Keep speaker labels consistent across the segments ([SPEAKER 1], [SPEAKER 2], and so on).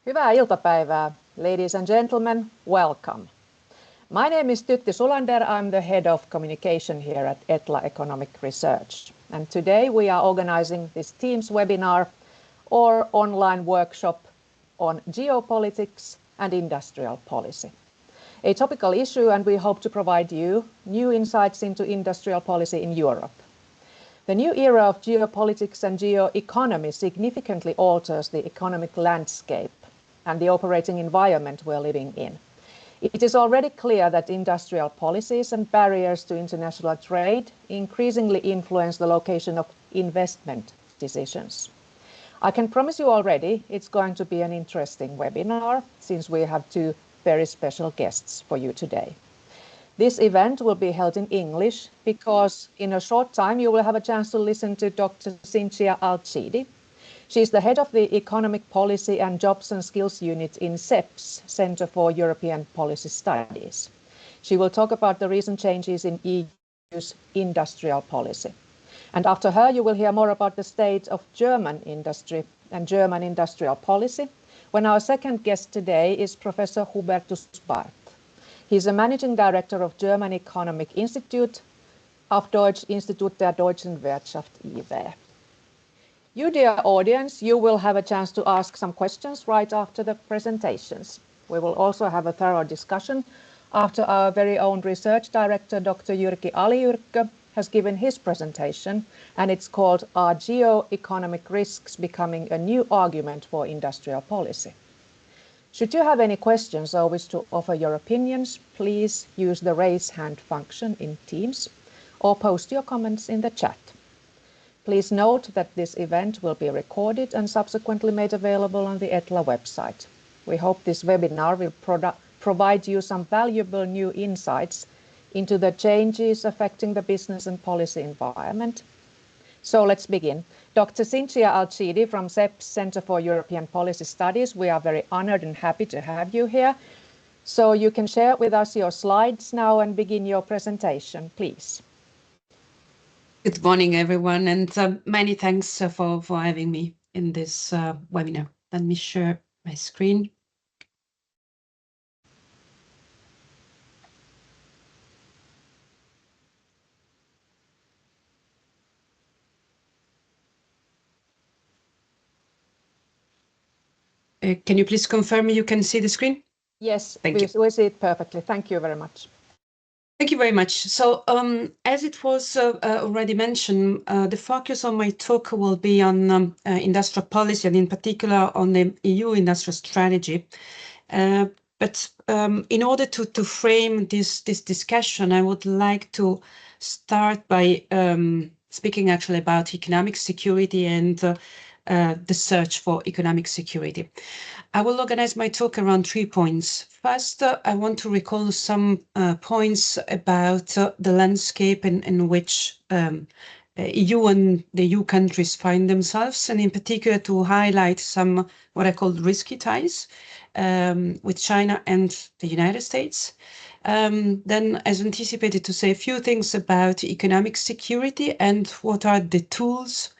[SPEAKER 1] Hyvää iltapäivää, ladies and gentlemen, welcome. My name is Dr Sulander, I'm the head of communication here at ETLA Economic Research. And today we are organizing this Teams webinar or online workshop on geopolitics and industrial policy. A topical issue, and we hope to provide you new insights into industrial policy in Europe. The new era of geopolitics and geo-economy significantly alters the economic landscape and the operating environment we're living in. It is already clear that industrial policies and barriers to international trade increasingly influence the location of investment decisions. I can promise you already it's going to be an interesting webinar since we have two very special guests for you today. This event will be held in English because in a short time you will have a chance to listen to Dr. Cinzia Alcidi. She is the head of the Economic Policy and Jobs and Skills Unit in CEPS-Centre for European Policy Studies. She will talk about the recent changes in EU's industrial policy. And after her, you will hear more about the state of German industry and German industrial policy, when our second guest today is Professor Hubertus Bardt. He's a managing director of German Economic Institute of Institut der deutschen Wirtschaft IW. You, dear audience, you will have a chance to ask some questions right after the presentations. We will also have a thorough discussion after our very own research director, Dr. Jyrki Alijyrkkö, has given his presentation, and it's called Are Geo-economic Risks Becoming a New Argument for Industrial Policy? Should you have any questions or wish to offer your opinions, please use the raise hand function in Teams or post your comments in the chat. Please note that this event will be recorded and subsequently made available on the ETLA website. We hope this webinar will provide you some valuable new insights into the changes affecting the business and policy environment. So let's begin. Dr. Cinzia Alcidi from CEPS-Centre for European Policy Studies, we are very honored and happy to have you here. So you can share with us your slides now and begin your presentation, please.
[SPEAKER 2] Good morning, everyone, and many thanks for having me in this webinar. Let me share my screen. Can you please confirm you can see the screen?
[SPEAKER 1] Yes, we see it perfectly. Thank you very much.
[SPEAKER 2] Thank you very much. So, as it was already mentioned, the focus on my talk will be on industrial policy and in particular on the EU industrial strategy. But in order to frame this discussion, I would like to start by speaking actually about economic security and the search for economic security. I will organize my talk around 3 points. First, I want to recall some points about the landscape in which EU and the EU countries find themselves, and in particular to highlight some what I call risky ties with China and the United States. Then, as anticipated, to say a few things about economic security and what are the tools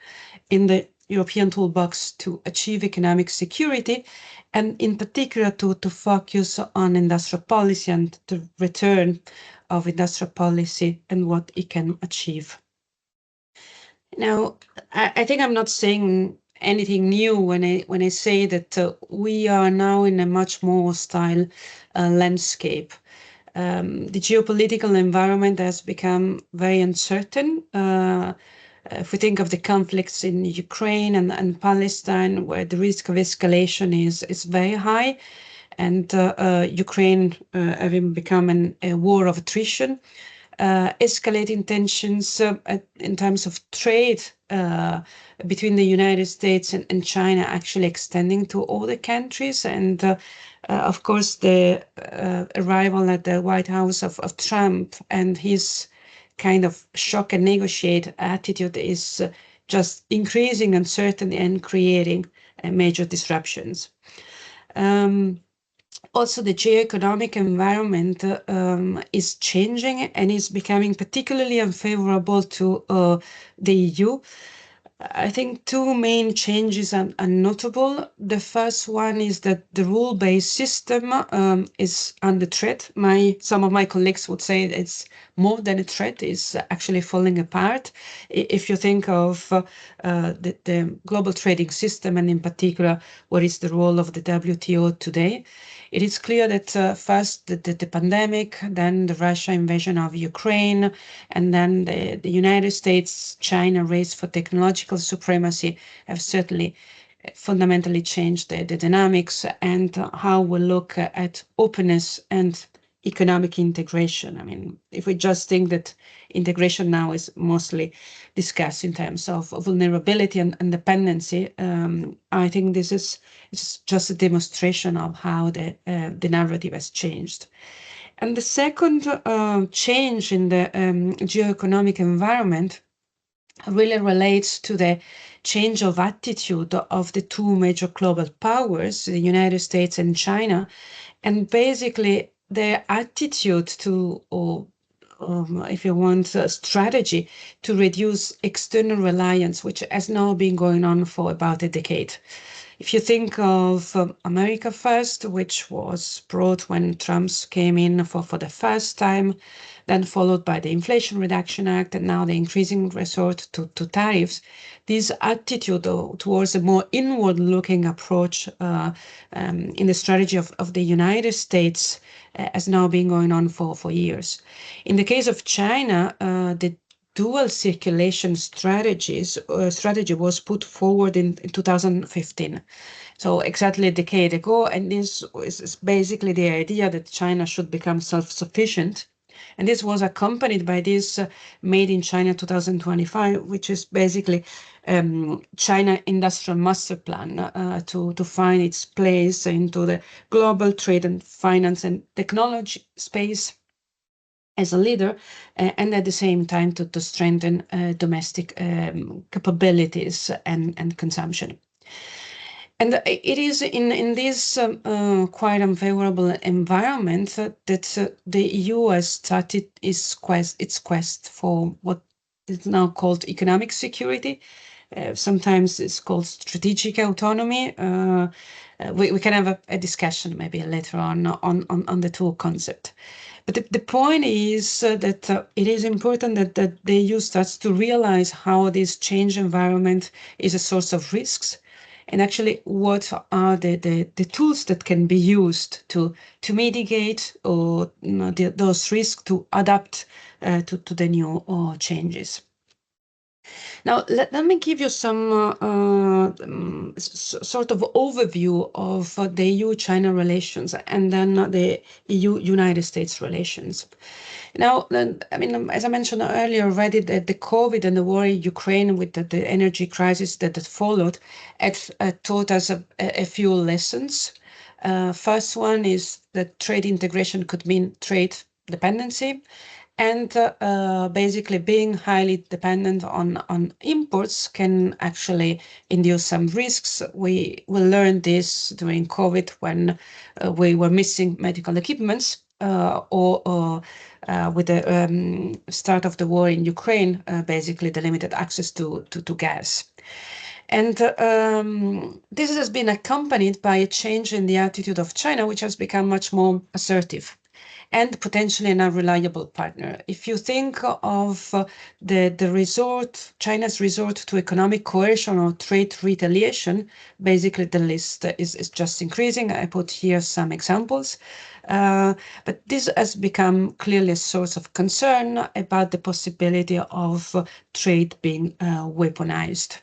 [SPEAKER 2] in the European toolbox to achieve economic security, and in particular to focus on industrial policy and the return of industrial policy and what it can achieve. Now, I think I'm not saying anything new when I say that we are now in a much more hostile landscape. The geopolitical environment has become very uncertain. If we think of the conflicts in Ukraine and Palestine, where the risk of escalation is very high, and Ukraine having become a war of attrition, escalating tensions in terms of trade between the United States and China actually extending to other countries, and of course the arrival at the White House of Trump and his kind of shock and negotiate attitude is just increasing uncertainty and creating major disruptions. Also, the geo-economic environment is changing and is becoming particularly unfavorable to the EU. I think two main changes are notable. The first one is that the rule-based system is under threat. Some of my colleagues would say it's more than a threat, it's actually falling apart. If you think of the global trading system, and in particular, what is the role of the WTO today, it is clear that first the pandemic, then the Russia invasion of Ukraine, and then the United States, China race for technological supremacy have certainly fundamentally changed the dynamics and how we look at openness and economic integration. I mean, if we just think that integration now is mostly discussed in terms of vulnerability and dependency, I think this is just a demonstration of how the narrative has changed. And the second change in the geo-economic environment really relates to the change of attitude of the two major global powers, the United States and China, and basically their attitude to, or if you want, a strategy to reduce external reliance, which has now been going on for about a decade. If you think of America First, which was brought when Trump came in for the first time, then followed by the Inflation Reduction Act, and now the increasing resort to tariffs, this attitude towards a more inward-looking approach in the strategy of the United States has now been going on for years. In the case of China, the dual circulation strategy was put forward in 2015. So exactly a decade ago, and this is basically the idea that China should become self-sufficient. And this was accompanied by this Made in China 2025, which is basically China Industrial Master Plan to find its place into the global trade and finance and technology space as a leader, and at the same time to strengthen domestic capabilities and consumption. And it is in this quite unfavorable environment that the EU has started its quest for what is now called economic security. Sometimes it's called strategic autonomy. We can have a discussion maybe later on the two concepts. But the point is that it is important that the EU starts to realize how this change environment is a source of risks, and actually what are the tools that can be used to mitigate or those risks, to adapt to the new changes. Now, let me give you some sort of overview of the EU-China relations and then the EU-United States relations. Now, I mean, as I mentioned earlier already, the COVID and the war in Ukraine with the energy crisis that followed taught us a few lessons. First one is that trade integration could mean trade dependency. And basically being highly dependent on imports can actually induce some risks. We learned this during COVID when we were missing medical equipments or with the start of the war in Ukraine, basically the limited access to gas. And this has been accompanied by a change in the attitude of China, which has become much more assertive and potentially an unreliable partner. If you think of China's resort to economic coercion or trade retaliation, basically the list is just increasing. I put here some examples. But this has become clearly a source of concern about the possibility of trade being weaponized.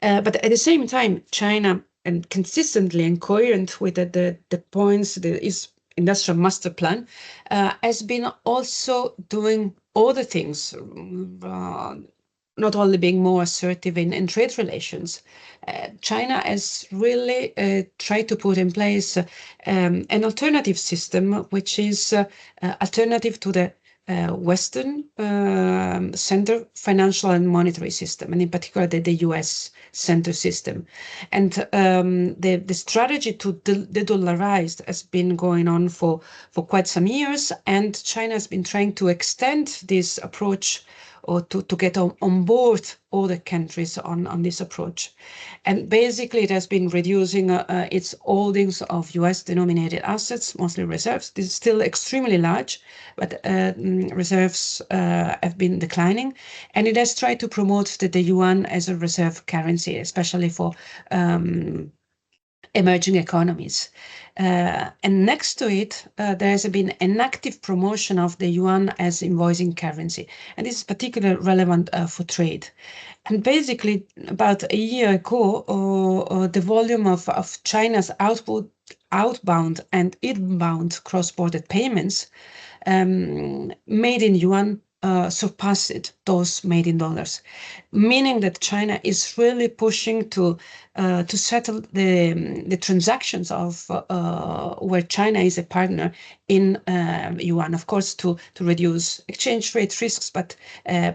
[SPEAKER 2] But at the same time, China, and consistently and coherent with the points that is Industrial Master Plan, has been also doing other things, not only being more assertive in trade relations. China has really tried to put in place an alternative system, which is alternative to the Western center financial and monetary system, and in particular the US center system. And the strategy to de-dollarize has been going on for quite some years, and China has been trying to extend this approach to get on board all the countries on this approach. And basically, it has been reducing its holdings of US-denominated assets, mostly reserves. This is still extremely large, but reserves have been declining. And it has tried to promote the yuan as a reserve currency, especially for emerging economies. And next to it, there has been an active promotion of the yuan as invoicing currency. And this is particularly relevant for trade. And basically, about a year ago, the volume of China's outbound and inbound cross-border payments made in yuan surpassed those made in dollars, meaning that China is really pushing to settle the transactions of where China is a partner in yuan, of course, to reduce exchange rate risks, but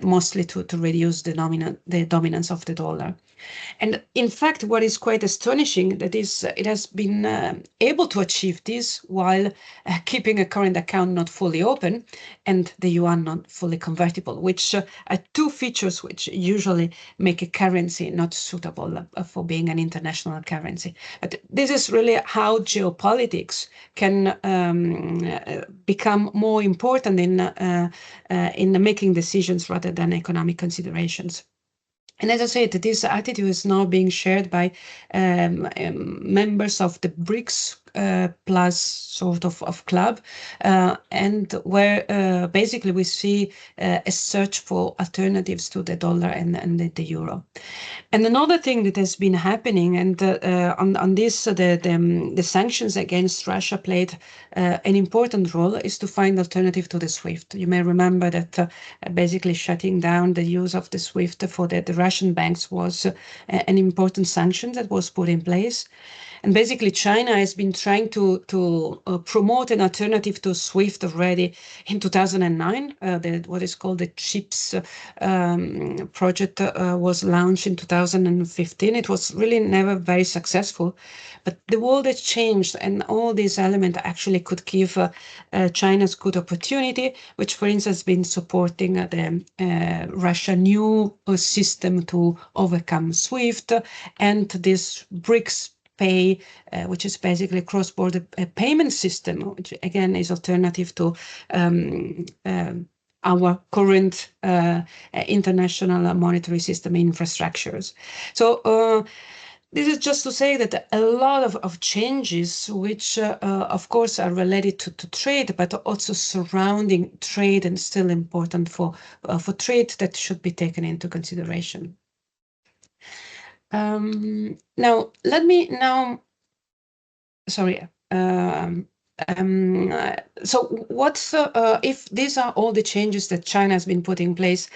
[SPEAKER 2] mostly to reduce the dominance of the dollar. And in fact, what is quite astonishing that is it has been able to achieve this while keeping a current account not fully open and the yuan not fully convertible, which are two features which usually make a currency not suitable for being an international currency. But this is really how geopolitics can become more important in making decisions rather than economic considerations. And as I said, this attitude is now being shared by members of the BRICS plus sort of club, and where basically we see a search for alternatives to the dollar and the euro. And another thing that has been happening, and on this, the sanctions against Russia played an important role, is to find alternative to the SWIFT. You may remember that basically shutting down the use of the SWIFT for the Russian banks was an important sanction that was put in place. And basically, China has been trying to promote an alternative to SWIFT already in 2009. What is called the CHIPS project was launched in 2015. It was really never very successful, but the world has changed, and all these elements actually could give China's good opportunity, which, for instance, has been supporting the Russian new system to overcome SWIFT and this BRICS Pay, which is basically a cross-border payment system, which again is alternative to our current international monetary system infrastructures. So this is just to say that a lot of changes, which of course are related to trade, but also surrounding trade and still important for trade, that should be taken into consideration. Now, let me now, sorry, so what's, if these are all the changes that China has been putting in place,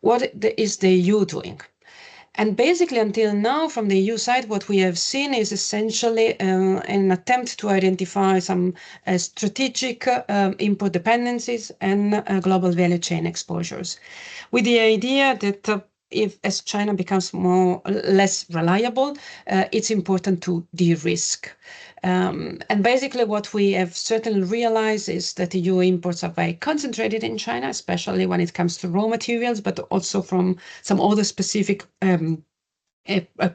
[SPEAKER 2] what is the EU doing? And basically, until now, from the EU side, what we have seen is essentially an attempt to identify some strategic import dependencies and global value chain exposures, with the idea that as China becomes less reliable, it's important to de-risk. And basically what we have certainly realized is that EU imports are very concentrated in China, especially when it comes to raw materials, but also from some other specific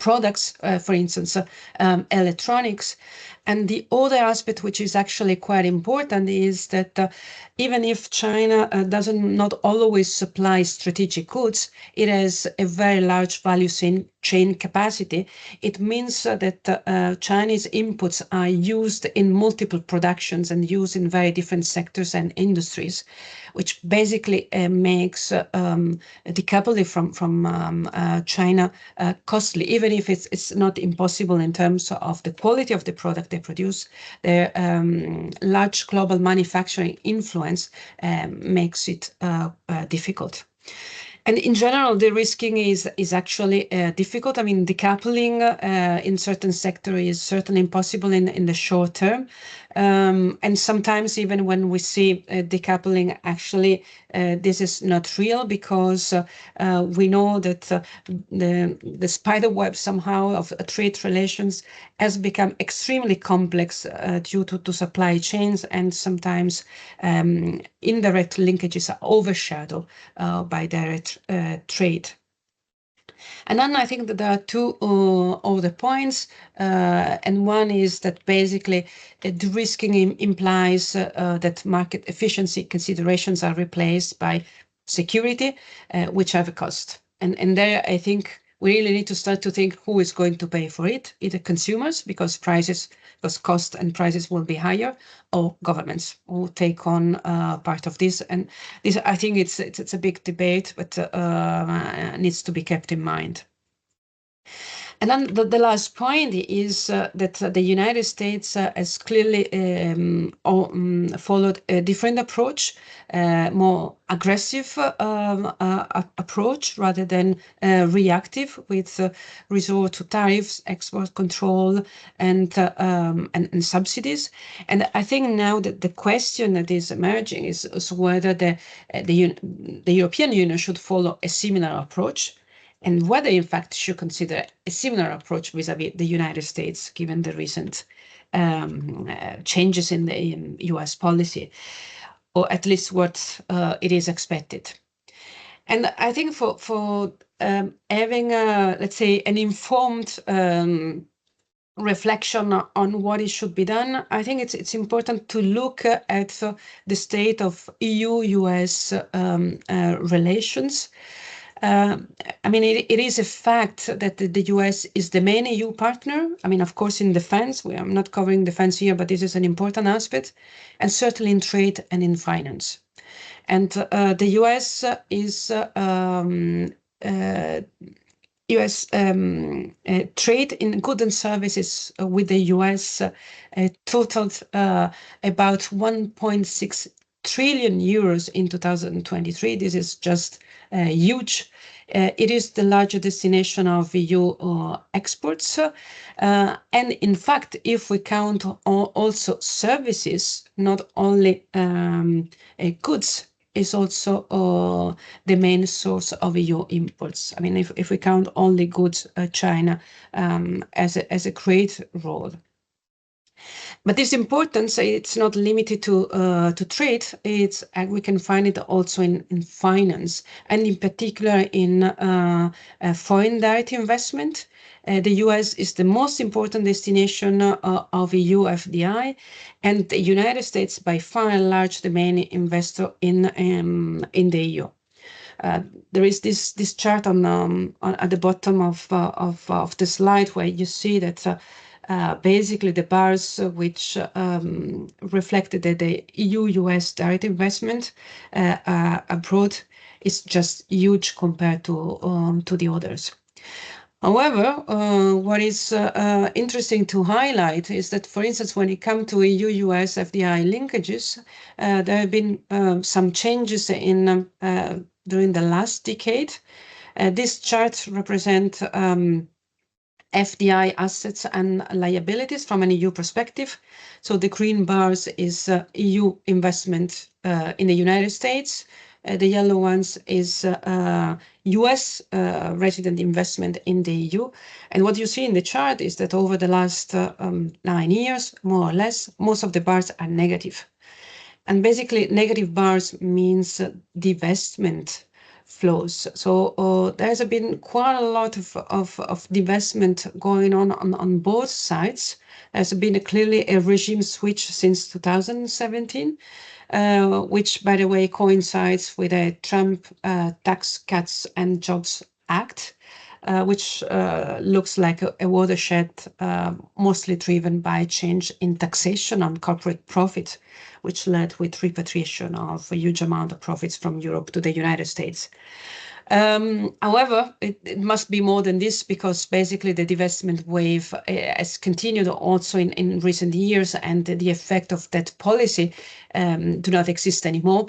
[SPEAKER 2] products, for instance, electronics. And the other aspect, which is actually quite important, is that even if China not always supply strategic goods, it has a very large value chain capacity. It means that Chinese inputs are used in multiple productions and used in very different sectors and industries, which basically makes decoupling from China costly, even if it's not impossible in terms of the quality of the product they produce. Their large global manufacturing influence makes it difficult. And in general, the risking is actually difficult. I mean, decoupling in certain sectors is certainly impossible in the short term, And sometimes even when we see decoupling, actually this is not real, because we know that the spider web somehow of trade relations has become extremely complex due to supply chains, and sometimes indirect linkages are overshadowed by direct trade. And then I think that there are two other points, and one is that basically de-risking implies that market efficiency considerations are replaced by security, which have a cost. And there I think we really need to start to think who is going to pay for it, either consumers, because cost and prices will be higher, or governments will take on part of this. And this, I think it's a big debate, but needs to be kept in mind. And then the last point is that the United States has clearly followed a different approach, more aggressive approach rather than reactive, with resort to tariffs, export control, and subsidies. And I think now that the question that is emerging is whether the European Union should follow a similar approach, and whether in fact should consider a similar approach vis-à-vis the United States, given the recent changes in the US policy, or at least what it is expected. And I think for having, let's say, an informed reflection on what it should be done, I think it's important to look at the state of EU-US relations. I mean, it is a fact that the US is the main EU partner. I mean, of course, in defense, I'm not covering defense here, but this is an important aspect, and certainly in trade and in finance. And the US is US trade in goods and services with the US totaled about 1.6 trillion euros in 2023. This is just huge. It is the largest destination of EU exports. And in fact, if we count also services, not only goods, is also the main source of EU imports. I mean, if we count only goods, China as a great role. But this importance, it's not limited to trade. We can find it also in finance, and in particular in foreign direct investment. The US is the most important destination of EU FDI, and the United States by far and large the main investor in the EU. There is this chart on at the bottom of the slide where you see that basically the bars which reflected the EU-US direct investment abroad is just huge compared to the others. However, what is interesting to highlight is that, for instance, when it comes to EU-US FDI linkages, there have been some changes during the last decade. This chart represents FDI assets and liabilities from an EU perspective. So the green bars is EU investment in the United States. The yellow ones is US resident investment in the EU. And what you see in the chart is that over the last 9 years, more or less, most of the bars are negative. And basically negative bars means divestment flows. So there's been quite a lot of divestment going on both sides. There's been clearly a regime switch since 2017, which, by the way, coincides with a Trump Tax Cuts and Jobs Act, which looks like a watershed, mostly driven by change in taxation on corporate profit, which led with repatriation of a huge amount of profits from Europe to the United States. However, it must be more than this, because basically the divestment wave has continued also in recent years, and the effect of that policy do not exist anymore,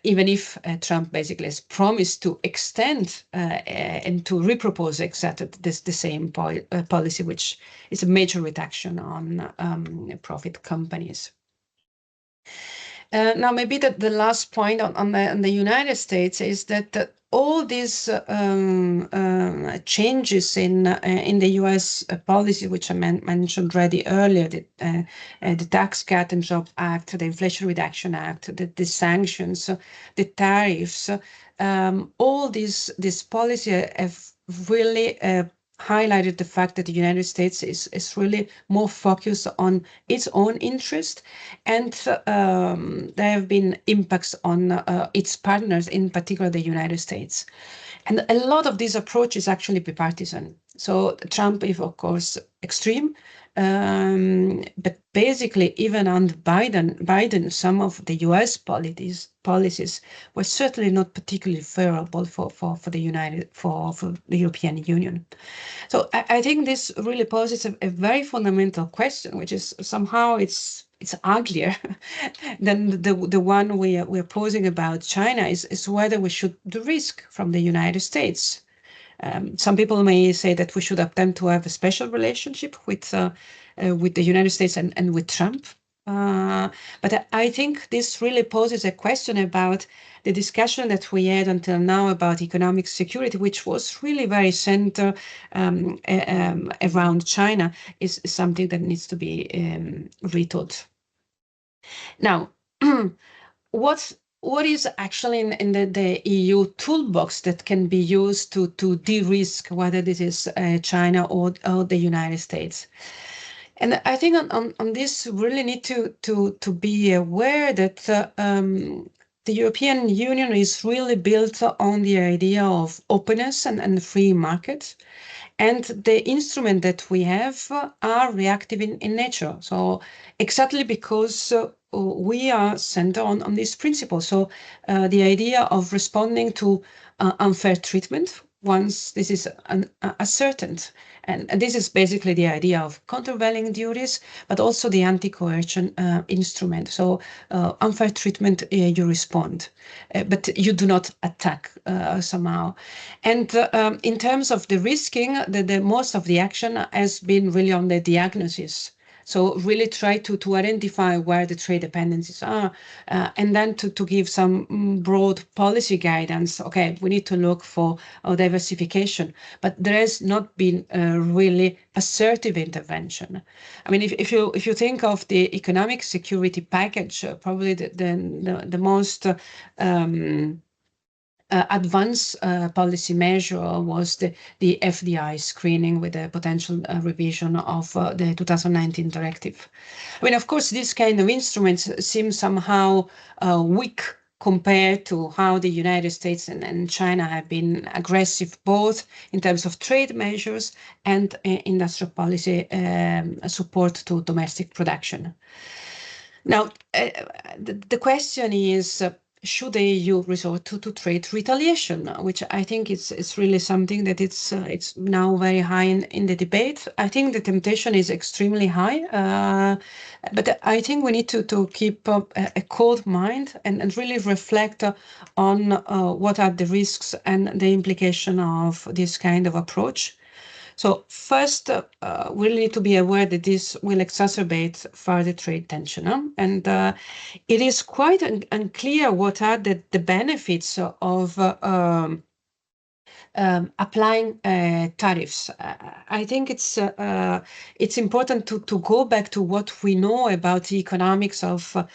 [SPEAKER 2] even if Trump basically has promised to extend and to repropose exactly the same policy, which is a major reduction on profit companies. Now, maybe the last point on the United States is that all these changes in the U.S. policy, which I mentioned already earlier, the Tax Cut and Jobs Act, the Inflation Reduction Act, the sanctions, the tariffs, all these policies have really highlighted the fact that the United States is really more focused on its own interest, and there have been impacts on its partners, in particular the United States. And a lot of this approach is actually bipartisan. So Trump is, of course, extreme, but basically even under Biden, some of the U.S. policies were certainly not particularly favorable for the European Union. So I think this really poses a very fundamental question, which is somehow it's uglier than the one we're posing about China, is whether we should de-risk from the United States. Some people may say that we should attempt to have a special relationship with the United States and with Trump. But I think this really poses a question about the discussion that we had until now about economic security, which was really very centered around China, is something that needs to be rethought. Now, what is actually in the EU toolbox that can be used to de-risk, whether this is China or the United States? And I think on this, we really need to be aware that the European Union is really built on the idea of openness and free markets. And the instruments that we have are reactive in nature. So exactly because we are centered on this principle. So the idea of responding to unfair treatment once this is ascertained. And this is basically the idea of countervailing duties, but also the anti-coercion instrument. So unfair treatment, you respond, but you do not attack somehow. And in terms of the risking, the most of the action has been really on the diagnosis. So really try to identify where the trade dependencies are, and then to give some broad policy guidance. Okay, we need to look for diversification, but there has not been really assertive intervention. I mean, if you think of the economic security package, probably the most advanced policy measure was the FDI screening with a potential revision of the 2019 directive. I mean, of course, these kind of instruments seem somehow weak compared to how the United States and China have been aggressive, both in terms of trade measures and industrial policy support to domestic production. Now, the question is, should the EU resort to trade retaliation, which I think it's really something that it's now very high in the debate. I think the temptation is extremely high, but I think we need to keep a cold mind and really reflect on what are the risks and the implication of this kind of approach. So first, we need to be aware that this will exacerbate further trade tension. And it is quite unclear what are the benefits of applying tariffs. I think it's important to go back to what we know about the economics of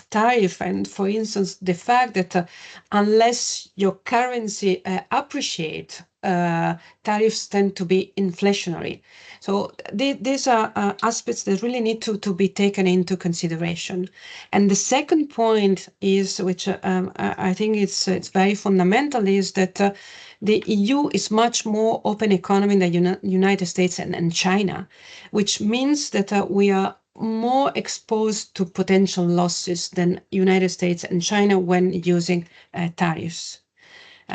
[SPEAKER 2] tariff, and for instance the fact that unless your currency appreciates, tariffs tend to be inflationary. So these are aspects that really need to be taken into consideration. And the second point is, which I think it's very fundamental, is that the EU is much more open economy than the United States and China, which means that we are more exposed to potential losses than United States and China when using tariffs.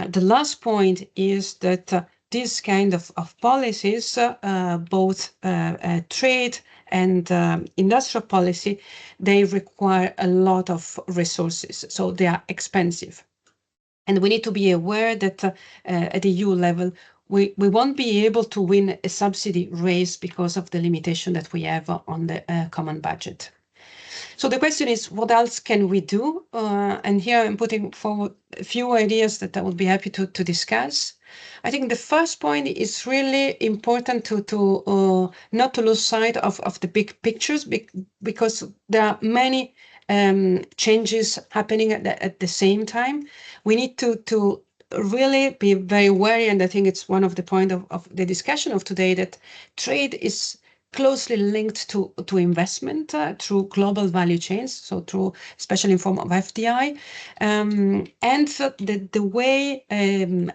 [SPEAKER 2] The last point is that this kind of policies, both trade and industrial policy, they require a lot of resources, so they are expensive. And we need to be aware that at the EU level, we won't be able to win a subsidy race because of the limitation that we have on the common budget. So the question is, what else can we do? And here I'm putting forward a few ideas that I would be happy to discuss. I think the first point is really important to not to lose sight of the big pictures, because there are many changes happening at the same time. We need to really be very wary, and I think it's one of the points of the discussion of today, that trade is closely linked to investment through global value chains, so through, especially in form of FDI, and the way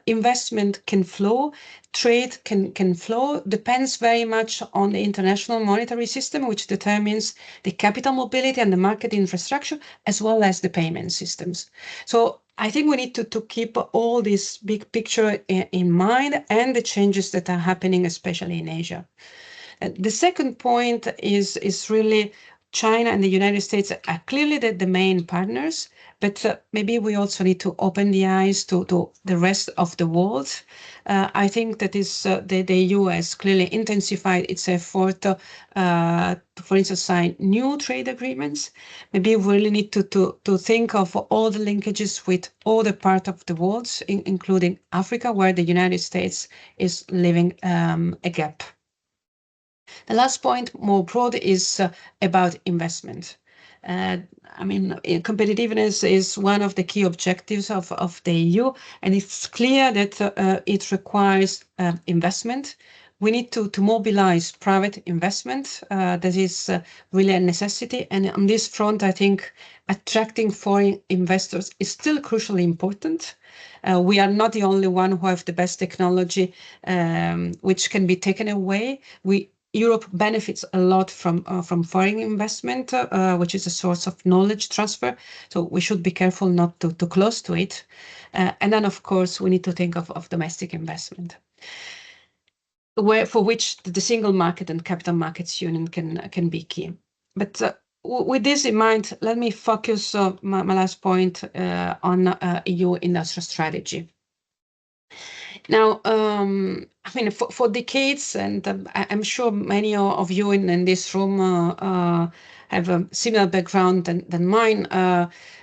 [SPEAKER 2] investment can flow, trade can flow, depends very much on the international monetary system, which determines the capital mobility and the market infrastructure, as well as the payment systems. So I think we need to keep all this big picture in mind, and the changes that are happening, especially in Asia. The second point is really China and the United States are clearly the main partners, but maybe we also need to open the eyes to the rest of the world. I think that is the EU has clearly intensified its effort to, for instance, sign new trade agreements. Maybe we really need to think of all the linkages with all the parts of the world, including Africa, where the United States is leaving a gap. The last point, more broad, is about investment. I mean, competitiveness is one of the key objectives of the EU, and it's clear that it requires investment. We need to mobilize private investment. That is really a necessity. And on this front, I think attracting foreign investors is still crucially important. We are not the only one who have the best technology, which can be taken away. Europe benefits a lot from foreign investment, which is a source of knowledge transfer. So we should be careful not to close to it. And then, of course, we need to think of domestic investment, for which the single market and capital markets union can be key. But with this in mind, let me focus my last point on EU industrial strategy. Now, I mean, for decades, and I'm sure many of you in this room have a similar background than mine,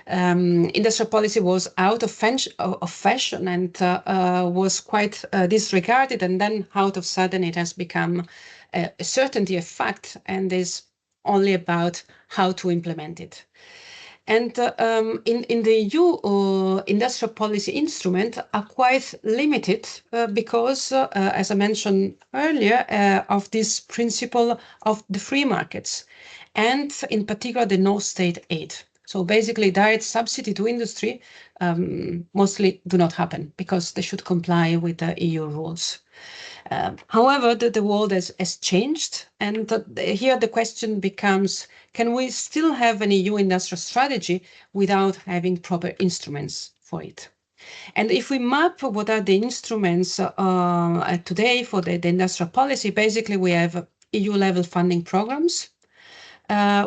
[SPEAKER 2] industrial policy was out of fashion and was quite disregarded, and then out of sudden it has become a certainty, a fact, and is only about how to implement it. And in the EU industrial policy instrument are quite limited because, as I mentioned earlier, of this principle of the free markets, and in particular the no state aid. So basically direct subsidy to industry mostly do not happen because they should comply with the EU rules. However, the world has changed, and here the question becomes, can we still have an EU industrial strategy without having proper instruments for it? And if we map what are the instruments today for the industrial policy, basically we have EU-level funding programs,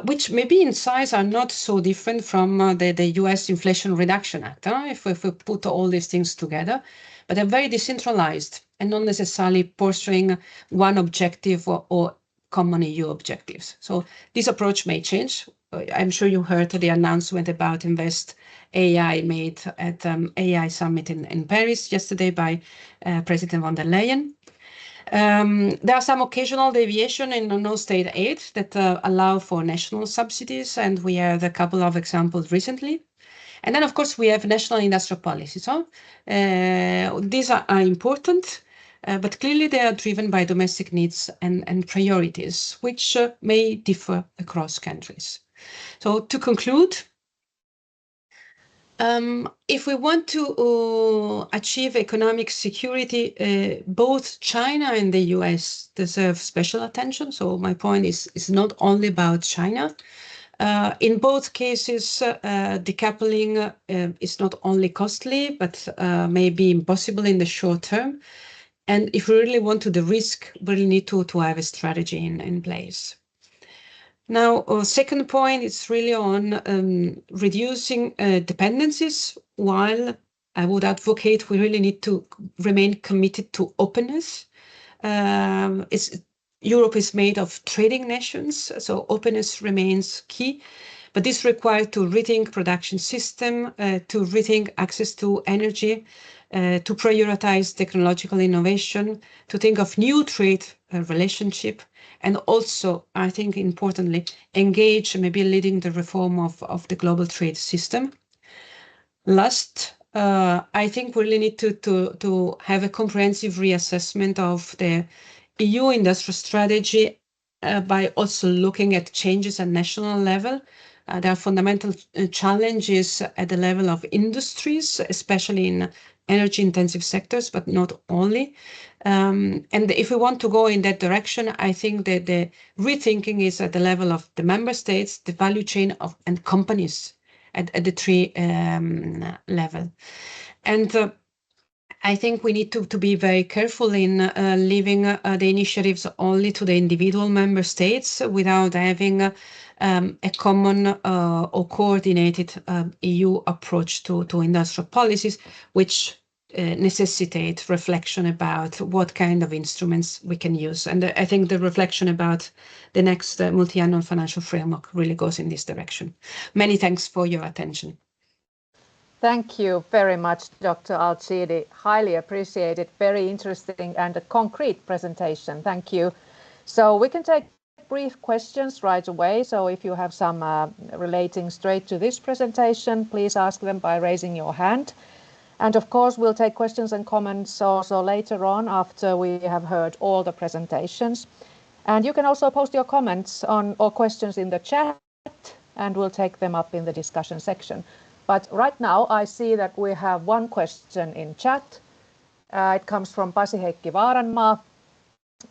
[SPEAKER 2] which maybe in size are not so different from the US Inflation Reduction Act, if we put all these things together, but they're very decentralized and not necessarily pursuing one objective or common EU objectives. So this approach may change. I'm sure you heard the announcement about Invest AI made at AI Summit in Paris yesterday by President von der Leyen. There are some occasional deviation in no state aid that allow for national subsidies, and we have a couple of examples recently. And then, of course, we have national industrial policies. So these are important, but clearly they are driven by domestic needs and priorities, which may differ across countries. So to conclude, if we want to achieve economic security, both China and the US deserve special attention. So my point is not only about China. In both cases, decoupling is not only costly, but may be impossible in the short term. And if we really want to de-risk, we really need to have a strategy in place. Now, second point is really on reducing dependencies, while I would advocate we really need to remain committed to openness. Europe is made of trading nations, so openness remains key. But this requires to rethink production system, to rethink access to energy, to prioritize technological innovation, to think of new trade relationship, and also, I think importantly, engage maybe leading the reform of the global trade system. Last, I think we really need to have a comprehensive reassessment of the EU industrial strategy by also looking at changes at national level. There are fundamental challenges at the level of industries, especially in energy-intensive sectors, but not only. And if we want to go in that direction, I think that the rethinking is at the level of the member states, the value chain and companies at the three level. And I think we need to be very careful in leaving the initiatives only to the individual member states without having a common or coordinated EU approach to industrial policies, which necessitate reflection about what kind of instruments we can use. And I think the reflection about the next multi-annual financial framework really goes in this direction. Many thanks for your attention.
[SPEAKER 1] Thank you very much, Dr. Alcidi. Highly appreciated, very interesting and a concrete presentation. Thank you. So we can take brief questions right away. So if you have some relating straight to this presentation, please ask them by raising your hand. And of course, we'll take questions and comments also later on after we have heard all the presentations. And you can also post your comments or questions in the chat, and we'll take them up in the discussion section. But right now, I see that we have one question in chat. It comes from Pasi-Heikki Vaaranmaa,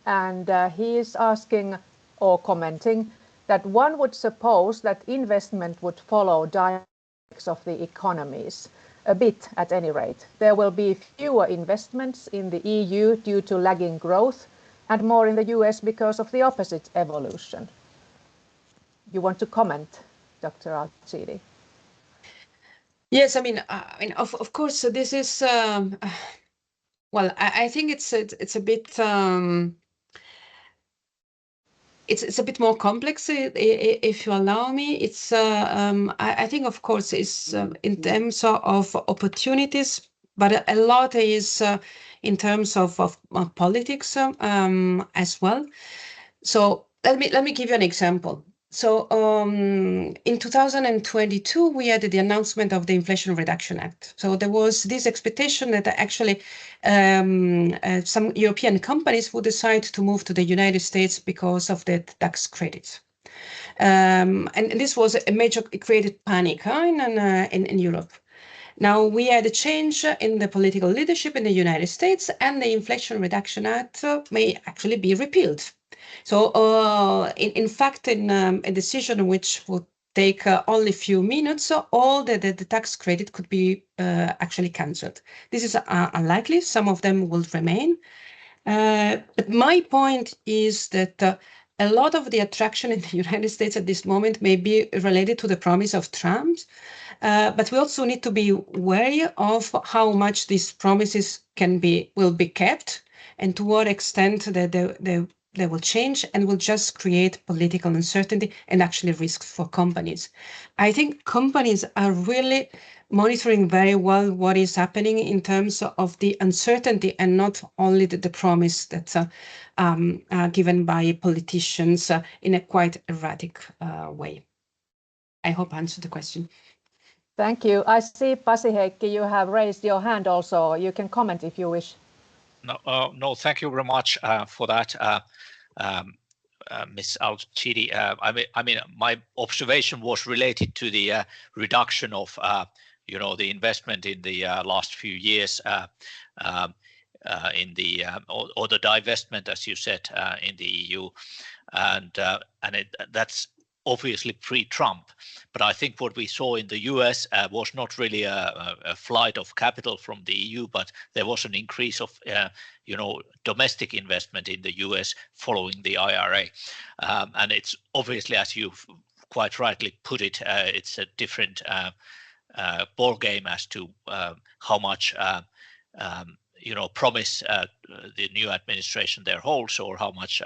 [SPEAKER 1] and he is asking or commenting that one would suppose that investment would follow dynamics of the economies, a bit at any rate. There will be fewer investments in the EU due to lagging growth and more in the US because of the opposite evolution. You want to comment, Dr. Alcidi?
[SPEAKER 2] Yes, I mean, of course, this is well. I think it's a bit it's a bit more complex, if you allow me. It's I think, of course, it's in terms of opportunities, but a lot is in terms of politics as well. So let me give you an example. So in 2022, we had the announcement of the Inflation Reduction Act. So there was this expectation that actually some European companies would decide to move to the United States because of the tax credits. And this was a major, it created panic in Europe. Now we had a change in the political leadership in the United States, and the Inflation Reduction Act may actually be repealed. So in fact, in a decision which would take only a few minutes, all the tax credit could be actually cancelled. This is unlikely. Some of them will remain. But my point is that a lot of the attraction in the United States at this moment may be related to the promise of Trump. But we also need to be wary of how much these promises will be kept, and to what extent they will change and will just create political uncertainty and actually risks for companies. I think companies are really monitoring very well what is happening in terms of the uncertainty and not only the promise that's given by politicians in a quite erratic way. I hope I answered the question.
[SPEAKER 1] Thank you. I see, Pasi-Heikki, you have raised your hand also. You can comment if you wish.
[SPEAKER 3] No, thank you very much for that, Ms. Alcidi. I mean, my observation was related to the reduction of, the investment in the last few years, in the or the divestment, as you said, in the EU, and that's obviously pre-Trump. But I think what we saw in the US was not really a flight of capital from the EU, but there was an increase of domestic investment in the US following the IRA. And it's obviously, as you quite rightly put it, it's a different ball game as to how much promise the new administration there holds, or how much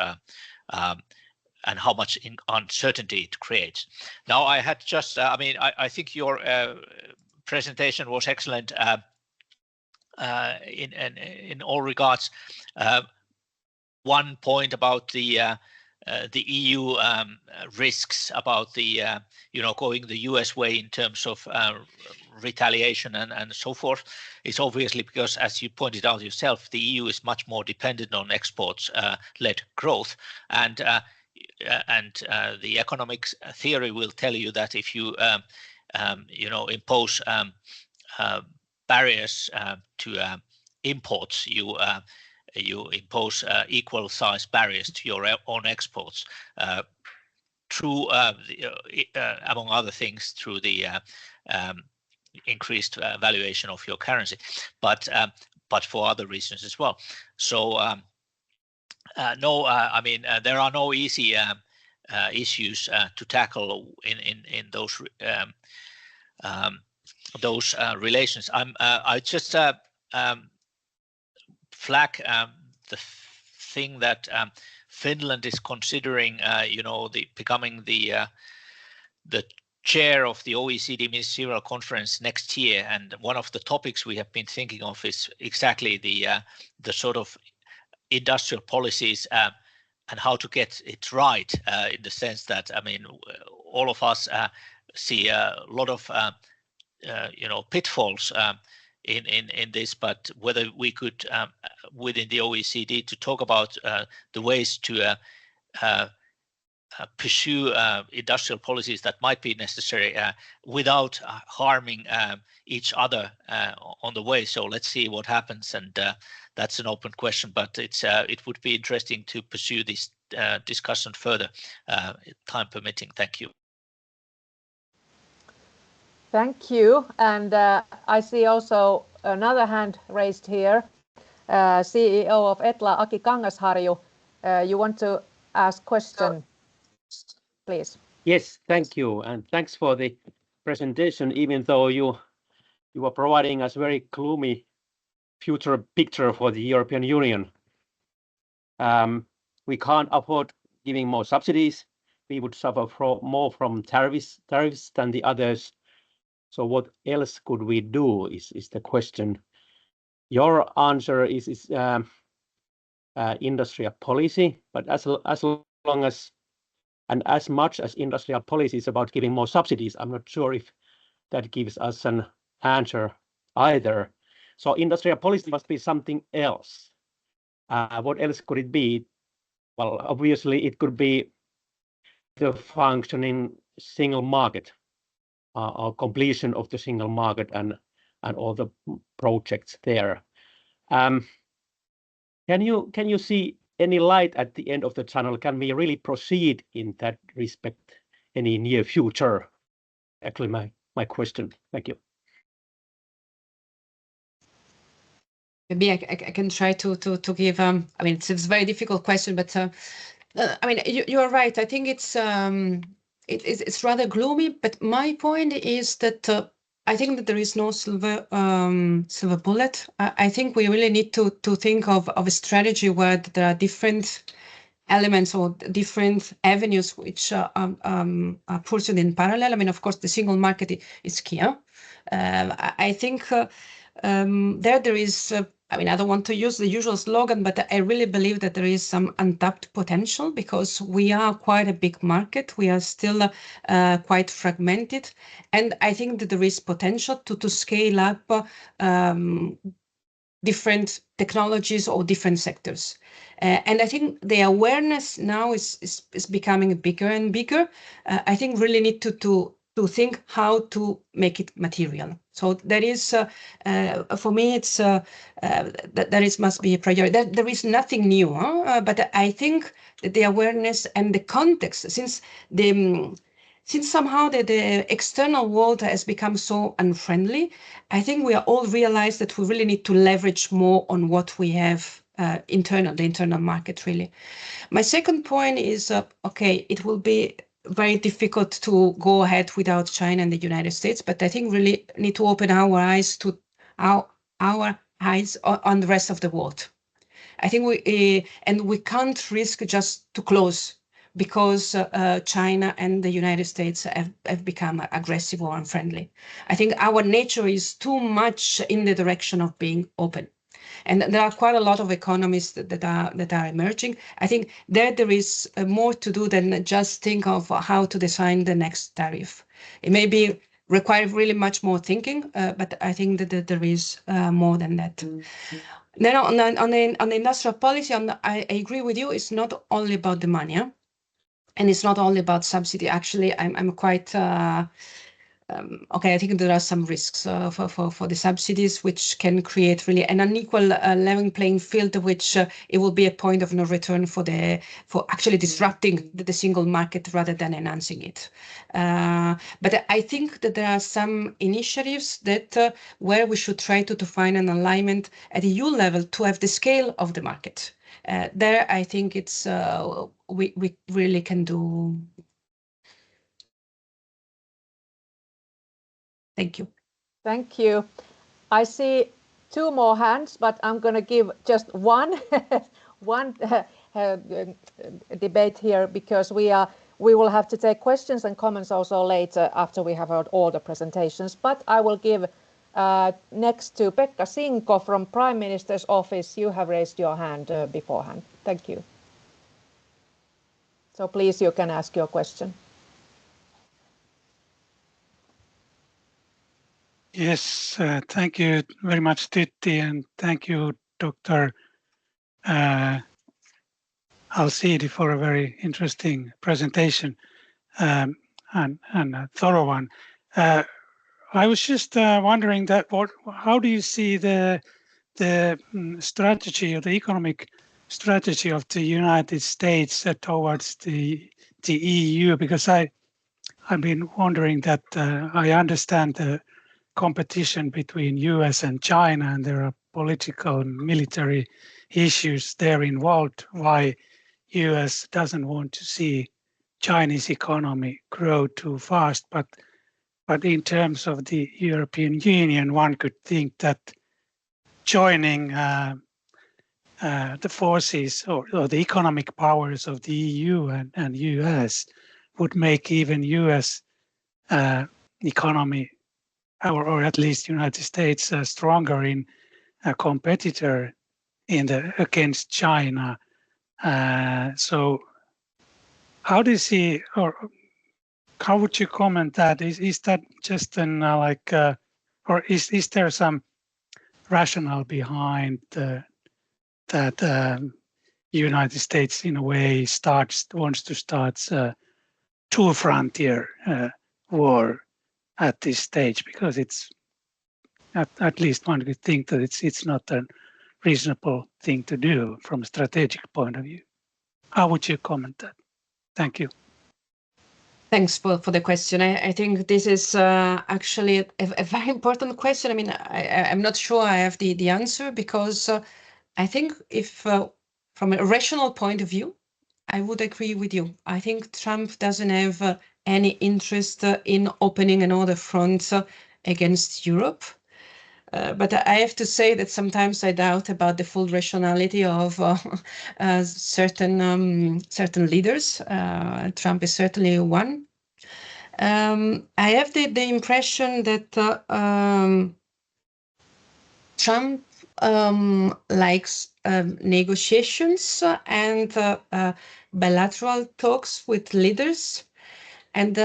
[SPEAKER 3] and how much uncertainty it creates. Now, I had just, I think your presentation was excellent in all regards. One point about the EU risks about the going the US way in terms of retaliation and so forth is obviously because, as you pointed out yourself, the EU is much more dependent on exports led growth, and the economics theory will tell you that if you impose barriers to imports, you impose equal size barriers to your own exports through, among other things, through the increased valuation of your currency, but for other reasons as well. So no, there are no easy issues to tackle in those relations. I just flag the thing that Finland is considering, becoming the chair of the OECD Ministerial Conference next year, and one of the topics we have been thinking of is exactly the sort of industrial policies and how to get it right, in the sense that, all of us see a lot of pitfalls in this, but whether we could within the OECD to talk about the ways to pursue industrial policies that might be necessary without harming each other on the way. So let's see what happens, and that's an open question, but it would be interesting to pursue this discussion further, time permitting. Thank you.
[SPEAKER 1] Thank you. And I see also another hand raised here. CEO of ETLA, Aki Kangasharju, you want to ask question, please?
[SPEAKER 4] Yes, thank you. And thanks for the presentation, even though you are providing us very gloomy future picture for the European Union. We can't afford giving more subsidies. We would suffer more from tariffs than the others. So what else could we do is the question. Your answer is industrial policy, but as long as and as much as industrial policy is about giving more subsidies, I'm not sure if that gives us an answer either. So industrial policy must be something else. What else could it be? Well, obviously it could be the functioning single market, or completion of the single market and all the projects there. Can you see any light at the end of the tunnel? Can we really proceed in that respect any near future? Actually, my question. Thank you.
[SPEAKER 2] Maybe I can try to give. It's a very difficult question, but you are right. I think it's rather gloomy. But my point is that I think that there is no silver bullet. I think we really need to think of a strategy where there are different elements or different avenues which are pursued in parallel. Of course, the single market is key. I think there is. I don't want to use the usual slogan, but I really believe that there is some untapped potential because we are quite a big market. We are still quite fragmented. And I think that there is potential to scale up different technologies or different sectors. And I think the awareness now is becoming bigger and bigger. I think really need to think how to make it material. So that is, for me, it's that must be a priority. There is nothing new, but I think that the awareness and the context, since the since somehow the external world has become so unfriendly, I think we are all realized that we really need to leverage more on what we have the internal market, really. My second point is, okay, it will be very difficult to go ahead without China and the United States, but I think really need to open our eyes to our eyes on the rest of the world. I think we can't risk just to close because China and the United States have become aggressive or unfriendly. I think our nature is too much in the direction of being open. And there are quite a lot of economists that are emerging. I think there is more to do than just think of how to design the next tariff. It may be require really much more thinking, but I think that there is more than that. Mm-hmm. Then on the industrial policy, I agree with you. It's not only about the money, and it's not only about subsidy. Actually, I'm quite. Okay, I think there are some risks for the subsidies, which can create really an unequal level playing field, which it will be a point of no return for actually disrupting the single market rather than enhancing it. But I think that there are some initiatives that where we should try to find an alignment at EU level to have the scale of the market. There, I think it's we really can do. Thank you.
[SPEAKER 1] Thank you. I see two more hands, but I'm going to give just one debate here because we will have to take questions and comments also later after we have heard all the presentations. But I will give next to Pekka Sinko from Prime Minister's Office. You have raised your hand beforehand. Thank you. So please, you can ask your question.
[SPEAKER 5] Yes, thank you very much, Tytti, and thank you, Dr. Alcidi, for a very interesting presentation and a thorough one. I was just wondering that how do you see the strategy or the economic strategy of the United States towards the EU? Because I've been wondering that I understand the competition between US and China, and there are political and military issues there involved, why US doesn't want to see Chinese economy grow too fast. But in terms of the European Union, one could think that joining the forces or the economic powers of the EU and US would make even US economy, or at least United States, stronger in a competitor against China. So how do you see, or how would you comment that? Is that just an or is there some rationale behind that United States in a way wants to start two-frontier war at this stage, because it's at least one could think that it's not a reasonable thing to do from a strategic point of view. How would you comment that? Thank you.
[SPEAKER 2] Thanks for the question. I think this is actually a very important question. I mean, I'm not sure I have the answer, because I think if from a rational point of view, I would agree with you. I think Trump doesn't have any interest in opening another front against Europe. But I have to say that sometimes I doubt about the full rationality of certain leaders. Trump is certainly one. I have the impression that Trump likes negotiations and bilateral talks with leaders. And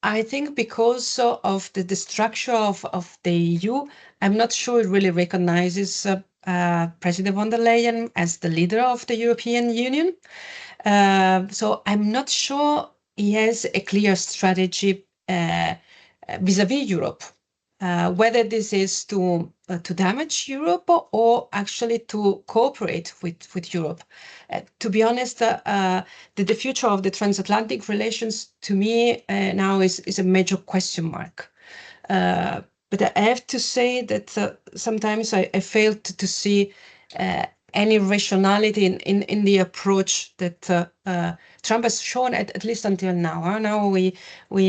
[SPEAKER 2] I think because of the structure of the EU, I'm not sure it really recognizes President von der Leyen as the leader of the European Union. So I'm not sure he has a clear strategy vis-à-vis Europe. whether this is to damage Europe or actually to cooperate with Europe. To be honest, the future of the transatlantic relations to me now is a major question mark. But I have to say that sometimes I fail to see any rationality in the approach that Trump has shown, at least until now. Now we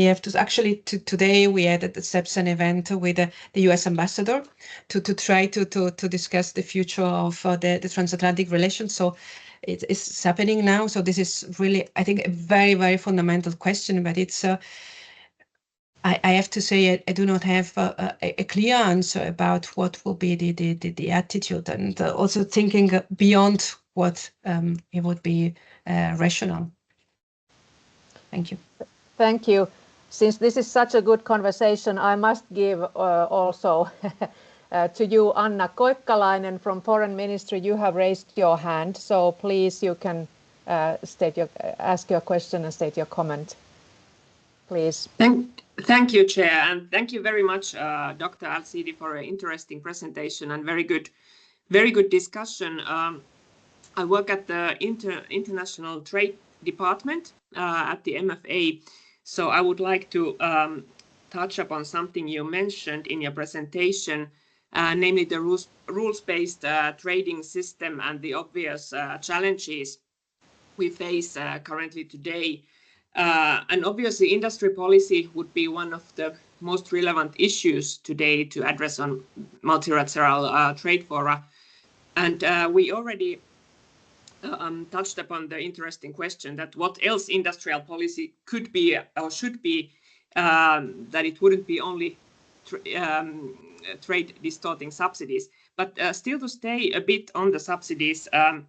[SPEAKER 2] have to actually today we had at the CEPS-Centre event with the US ambassador to try to discuss the future of the transatlantic relations. So it's happening now. So this is really, I think, a very, very fundamental question, but it's I have to say I do not have a clear answer about what will be the attitude, and also thinking beyond what it would be rational. Thank you.
[SPEAKER 1] Thank you. Since this is such a good conversation, I must give also to you, Anna Koikkalainen from Foreign Ministry. You have raised your hand, so please you can ask your question and state your comment. Please.
[SPEAKER 6] Thank you, Chair, and thank you very much, Dr. Alcidi, for an interesting presentation and very good discussion. I work at the International Trade Department at the MFA, so I would like to touch upon something you mentioned in your presentation, namely the rules-based trading system and the obvious challenges we face currently today. And obviously, industry policy would be one of the most relevant issues today to address on multilateral trade fora. And we already touched upon the interesting question that what else industrial policy could be or should be, that it wouldn't be only trade distorting subsidies. But still to stay a bit on the subsidies, and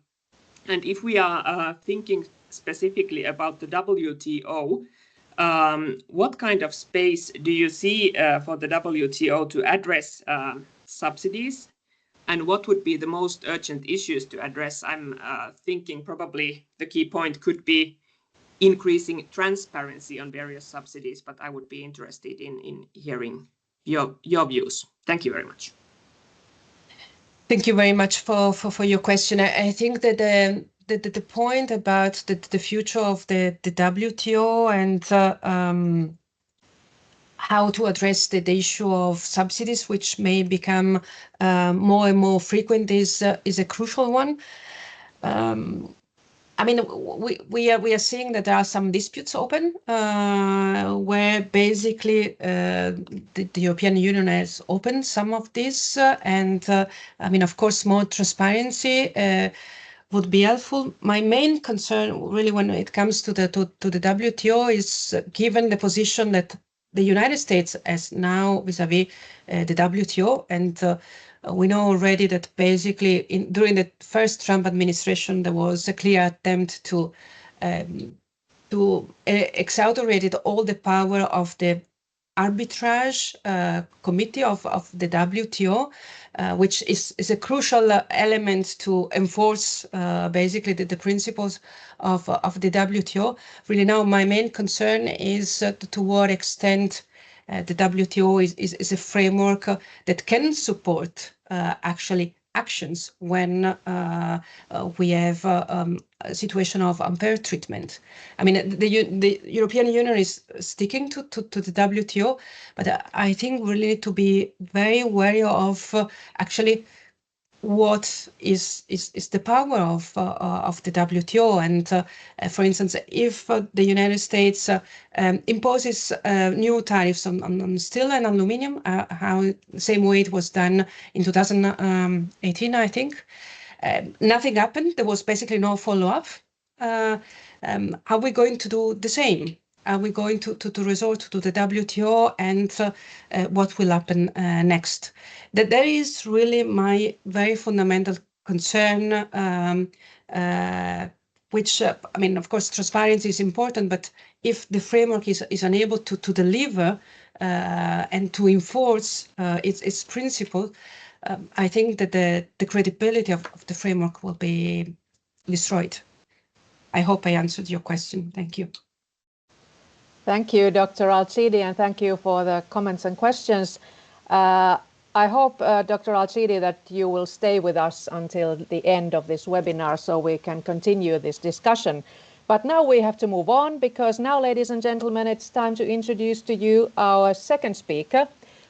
[SPEAKER 6] if we are thinking specifically about the WTO, what kind of space do you see for the WTO to address subsidies, and what would be the most urgent issues to address? I'm thinking probably the key point could be increasing transparency on various subsidies, but I would be interested in hearing your views. Thank you very much.
[SPEAKER 2] Thank you very much for your question. I think that the point about the future of the WTO and how to address the issue of subsidies, which may become more and more frequent, is a crucial one. I mean, we are seeing that there are some disputes open where basically the European Union has opened some of this, and I mean, of course, more transparency would be helpful. My main concern, really, when it comes to the WTO, is given the position that the United States has now vis-a-vis the WTO, and we know already that basically during the first Trump administration there was a clear attempt to exaggerate all the power of the arbitrage committee of the WTO, which is a crucial element to enforce basically the principles of the WTO. Really now my main concern is to what extent the WTO is a framework that can support actually actions when we have a situation of unfair treatment. I mean, the European Union is sticking to the WTO, but I think we need to be very wary of actually what is the power of the WTO. And for instance, if the United States imposes new tariffs on steel and aluminium, how the same way it was done in 2018, I think, nothing happened. There was basically no follow-up. Are we going to do the same? Are we going to resort to the WTO, and what will happen next? That is really my very fundamental concern, which, I mean, of course, transparency is important, but if the framework is unable to deliver and to enforce its principle, I think that the credibility of the framework will be destroyed. I hope I answered your question. Thank you.
[SPEAKER 1] Thank you, Dr. Alcidi, and thank you for the comments and questions. I hope, Dr. Alcidi, that you will stay with us until the end of this webinar so we can continue this discussion. But now we have to move on, because now, ladies and gentlemen, it's time to introduce to you our second speaker,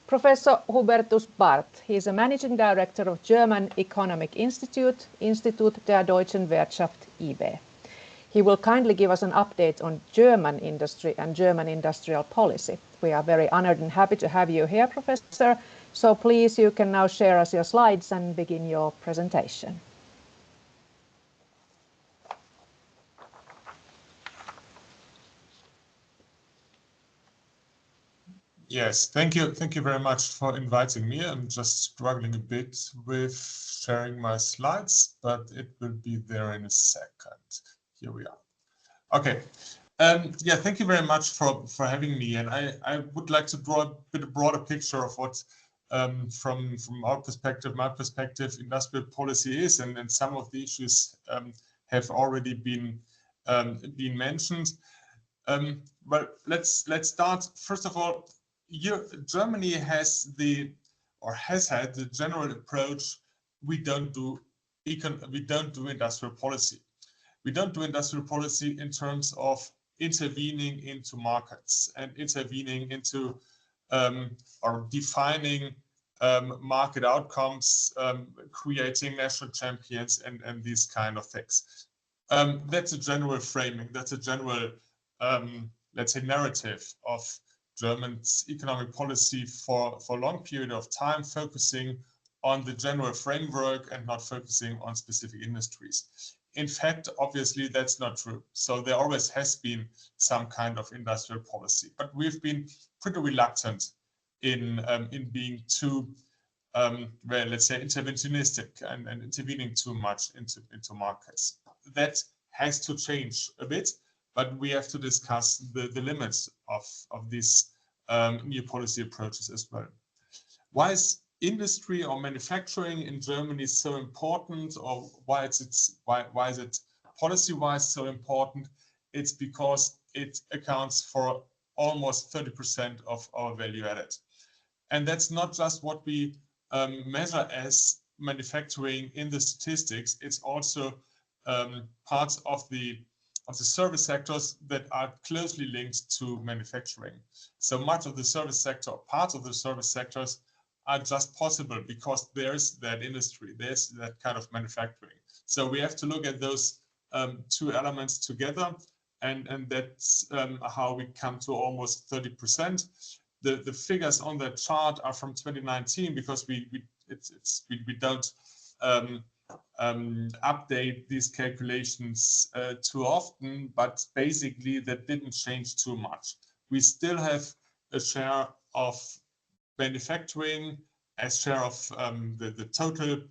[SPEAKER 1] Professor Hubertus Bardt. He is a managing director of German Economic Institute, Institut der deutschen Wirtschaft IW. He will kindly give us an update on German industry and German industrial policy. We are very honored and happy to have you here, Professor. So please, you can now share us your slides and begin your presentation.
[SPEAKER 7] Yes, thank you. Thank you very much for inviting me. I'm just struggling a bit with sharing my slides, but it will be there in a second. Here we are. Okay. Yeah, thank you very much for having me. And I would like to draw a bit broader picture of what, from our perspective, my perspective, industrial policy is, and some of the issues have already been mentioned. But let's start. First of all, Germany has had the general approach: we don't do industrial policy. We don't do industrial policy in terms of intervening into markets and intervening into or defining market outcomes, creating national champions, and these kind of things. That's a general framing. That's a general, let's say, narrative of German's economic policy for a long period of time, focusing on the general framework and not focusing on specific industries. In fact, obviously, that's not true. So there always has been some kind of industrial policy, but we've been pretty reluctant in being too, well, let's say, interventionistic and intervening too much into markets. That has to change a bit, but we have to discuss the limits of these new policy approaches as well. Why is industry or manufacturing in Germany so important, or why is it policy-wise so important? It's because it accounts for almost 30% of our value added. And that's not just what we measure as manufacturing in the statistics. It's also parts of the service sectors that are closely linked to manufacturing. So much of the service sector, parts of the service sectors, are just possible because there's that industry, there's that kind of manufacturing. So we have to look at those two elements together, and that's how we come to almost 30%. The figures on that chart are from 2019 because we don't update these calculations too often, but basically that didn't change too much. We still have a share of manufacturing as share of the total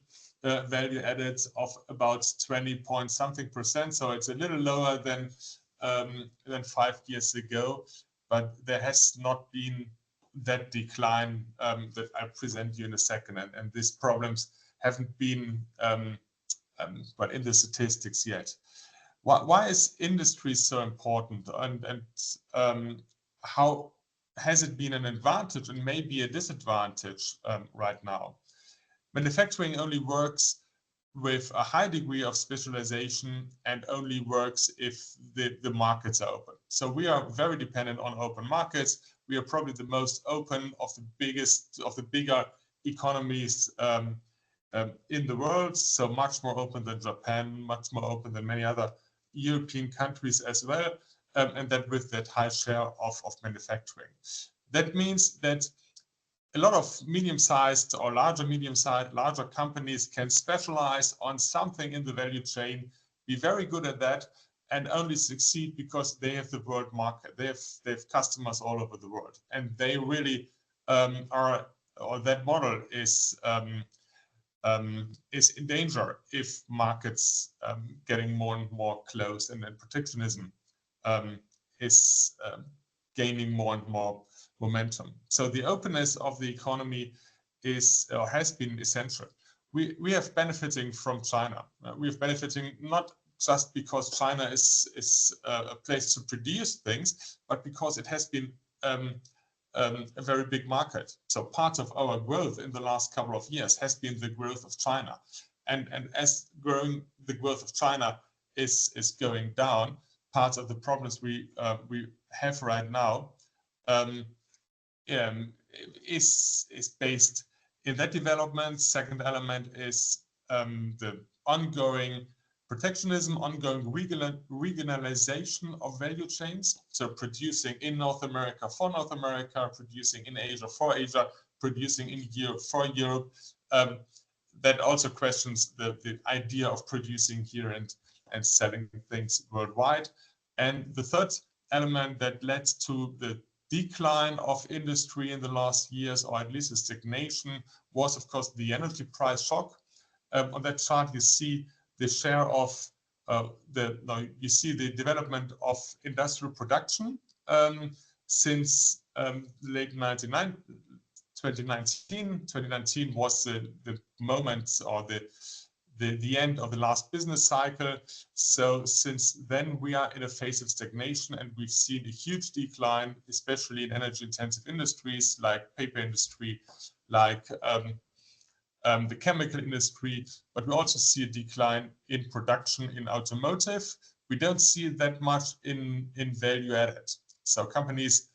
[SPEAKER 7] value added of about 20-point-something%. So it's a little lower than 5 years ago, but there has not been that decline that I'll present you in a second, and these problems haven't been but in the statistics yet. Why is industry so important, and how has it been an advantage and maybe a disadvantage right now? Manufacturing only works with a high degree of specialization and only works if the markets are open. So we are very dependent on open markets. We are probably the most open of the bigger economies in the world. So much more open than Japan, much more open than many other European countries as well. And that with that high share of manufacturing. That means that a lot of medium-sized or larger companies can specialize on something in the value chain, be very good at that, and only succeed because they have the world market. They have customers all over the world, and they really that model is in danger if markets getting more and more closed, and then protectionism is gaining more and more momentum. So the openness of the economy is or has been essential. We have benefiting from China. We have benefiting not just because China is a place to produce things, but because it has been a very big market. So part of our growth in the last couple of years has been the growth of China. And as the growth of China is going down, part of the problems we have right now is based in that development. Second element is the ongoing protectionism, ongoing regionalization of value chains. So producing in North America for North America, producing in Asia for Asia, producing in Europe for Europe. That also questions the idea of producing here and selling things worldwide. And the third element that led to the decline of industry in the last years, or at least a stagnation, was of course the energy price shock. On that chart, you see the share of you see the development of industrial production since late 2019. 2019 was the moment or the end of the last business cycle. So since then we are in a phase of stagnation, and we've seen a huge decline, especially in energy intensive industries like paper industry, like the chemical industry, but we also see a decline in production in automotive. We don't see that much in value added. So companies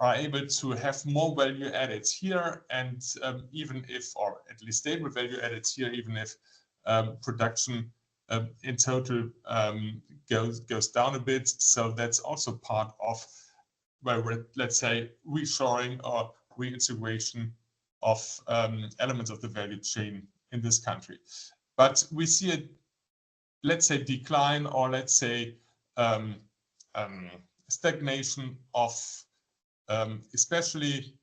[SPEAKER 7] are able to have more value added here, and even if, or at least stable value added here, even if production in total goes down a bit. So that's also part of, well, let's say, reshoring or reintegration of elements of the value chain in this country. But we see a, let's say, decline, or let's say stagnation of especially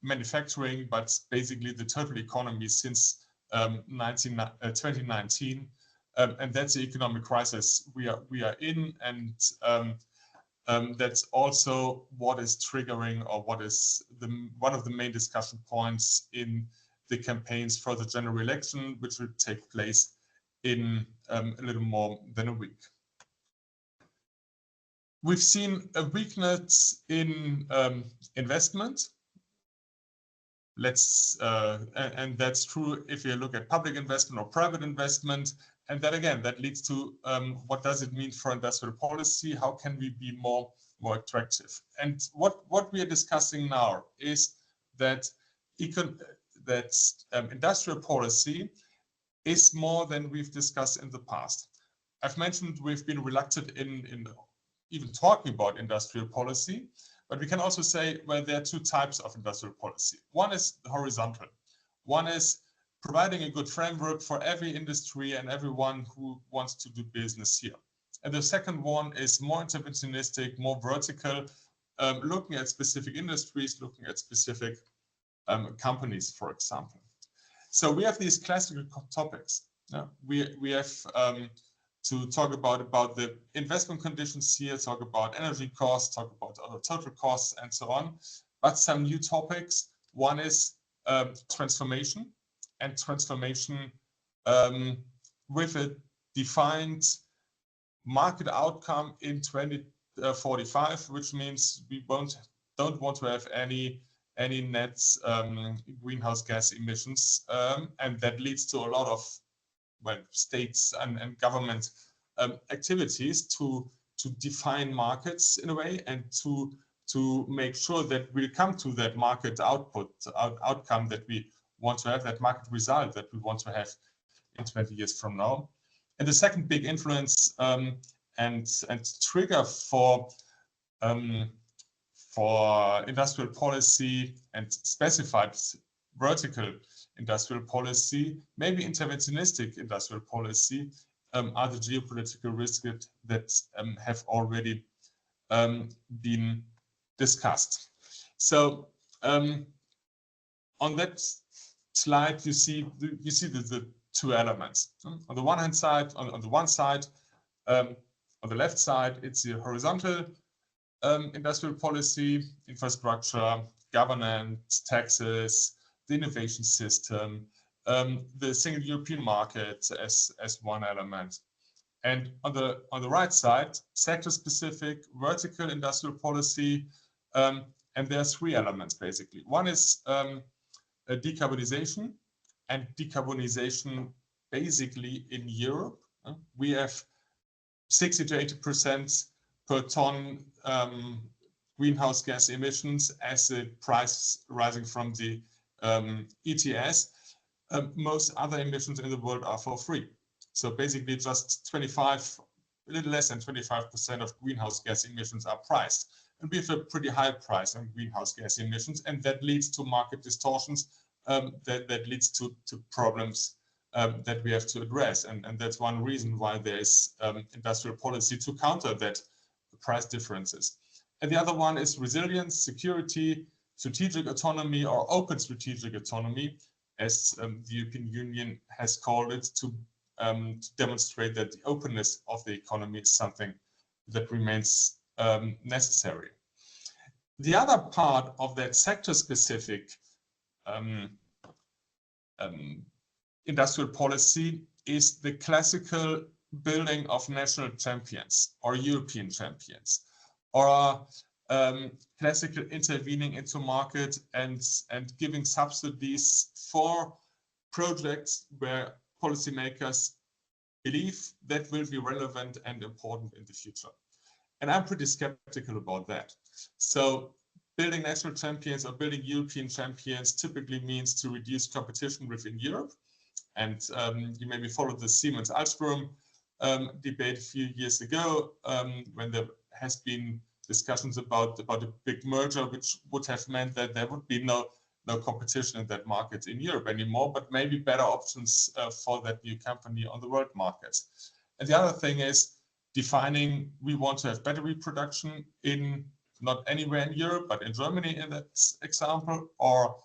[SPEAKER 7] manufacturing, but basically the total economy since 2019, and that's the economic crisis we are in, and that's also what is triggering, or what is one of the main discussion points in the campaigns for the general election, which will take place in a little more than a week. We've seen a weakness in investment. And that's true if you look at public investment or private investment. And then again, that leads to what does it mean for industrial policy? How can we be more attractive? And what we are discussing now is that industrial policy is more than we've discussed in the past. I've mentioned we've been reluctant in even talking about industrial policy, but we can also say, well, there are two types of industrial policy. One is horizontal. One is providing a good framework for every industry and everyone who wants to do business here. And the second one is more interventionistic, more vertical, looking at specific industries, looking at specific companies, for example. So we have these classical topics. We have to talk about the investment conditions here, talk about energy costs, talk about total costs, and so on. But some new topics. One is transformation, and transformation with a defined market outcome in 2045, which means we don't want to have any net greenhouse gas emissions, and that leads to a lot of, well, states and government activities to define markets in a way, and to make sure that we'll come to that market outcome that we want to have, that market result that we want to have in 20 years from now. And the second big influence and trigger for industrial policy and specified vertical industrial policy, maybe interventionistic industrial policy, are the geopolitical risks that have already been discussed. So on that slide, you see the two elements. On the one hand side, on the one side, on the left side, it's the horizontal industrial policy, infrastructure, governance, taxes, the innovation system, the single European market as one element. And on the right side, sector-specific vertical industrial policy, and And there are three elements, basically. One is decarbonization, and decarbonization basically in Europe. We have 60 to 80% per ton greenhouse gas emissions as the price rising from the ETS. Most other emissions in the world are for free. So basically just a little less than 25% of greenhouse gas emissions are priced. And we have a pretty high price on greenhouse gas emissions, and that leads to market distortions, that leads to problems that we have to address. And that's one reason why there is industrial policy to counter that price differences. And the other one is resilience, security, strategic autonomy, or open strategic autonomy, as the European Union has called it, to demonstrate that the openness of the economy is something that remains necessary. The other part of that sector-specific industrial policy is the classical building of national champions or European champions, or classical intervening into market and giving subsidies for projects where policymakers believe that will be relevant and important in the future. And I'm pretty skeptical about that. So building national champions or building European champions typically means to reduce competition within Europe. And you maybe followed the Siemens-Alstom debate a few years ago, when there has been discussions about a big merger, which would have meant that there would be no competition in that market in Europe anymore, but maybe better options for that new company on the world market. And the other thing is defining, we want to have battery production in not anywhere in Europe, but in Germany in that example, or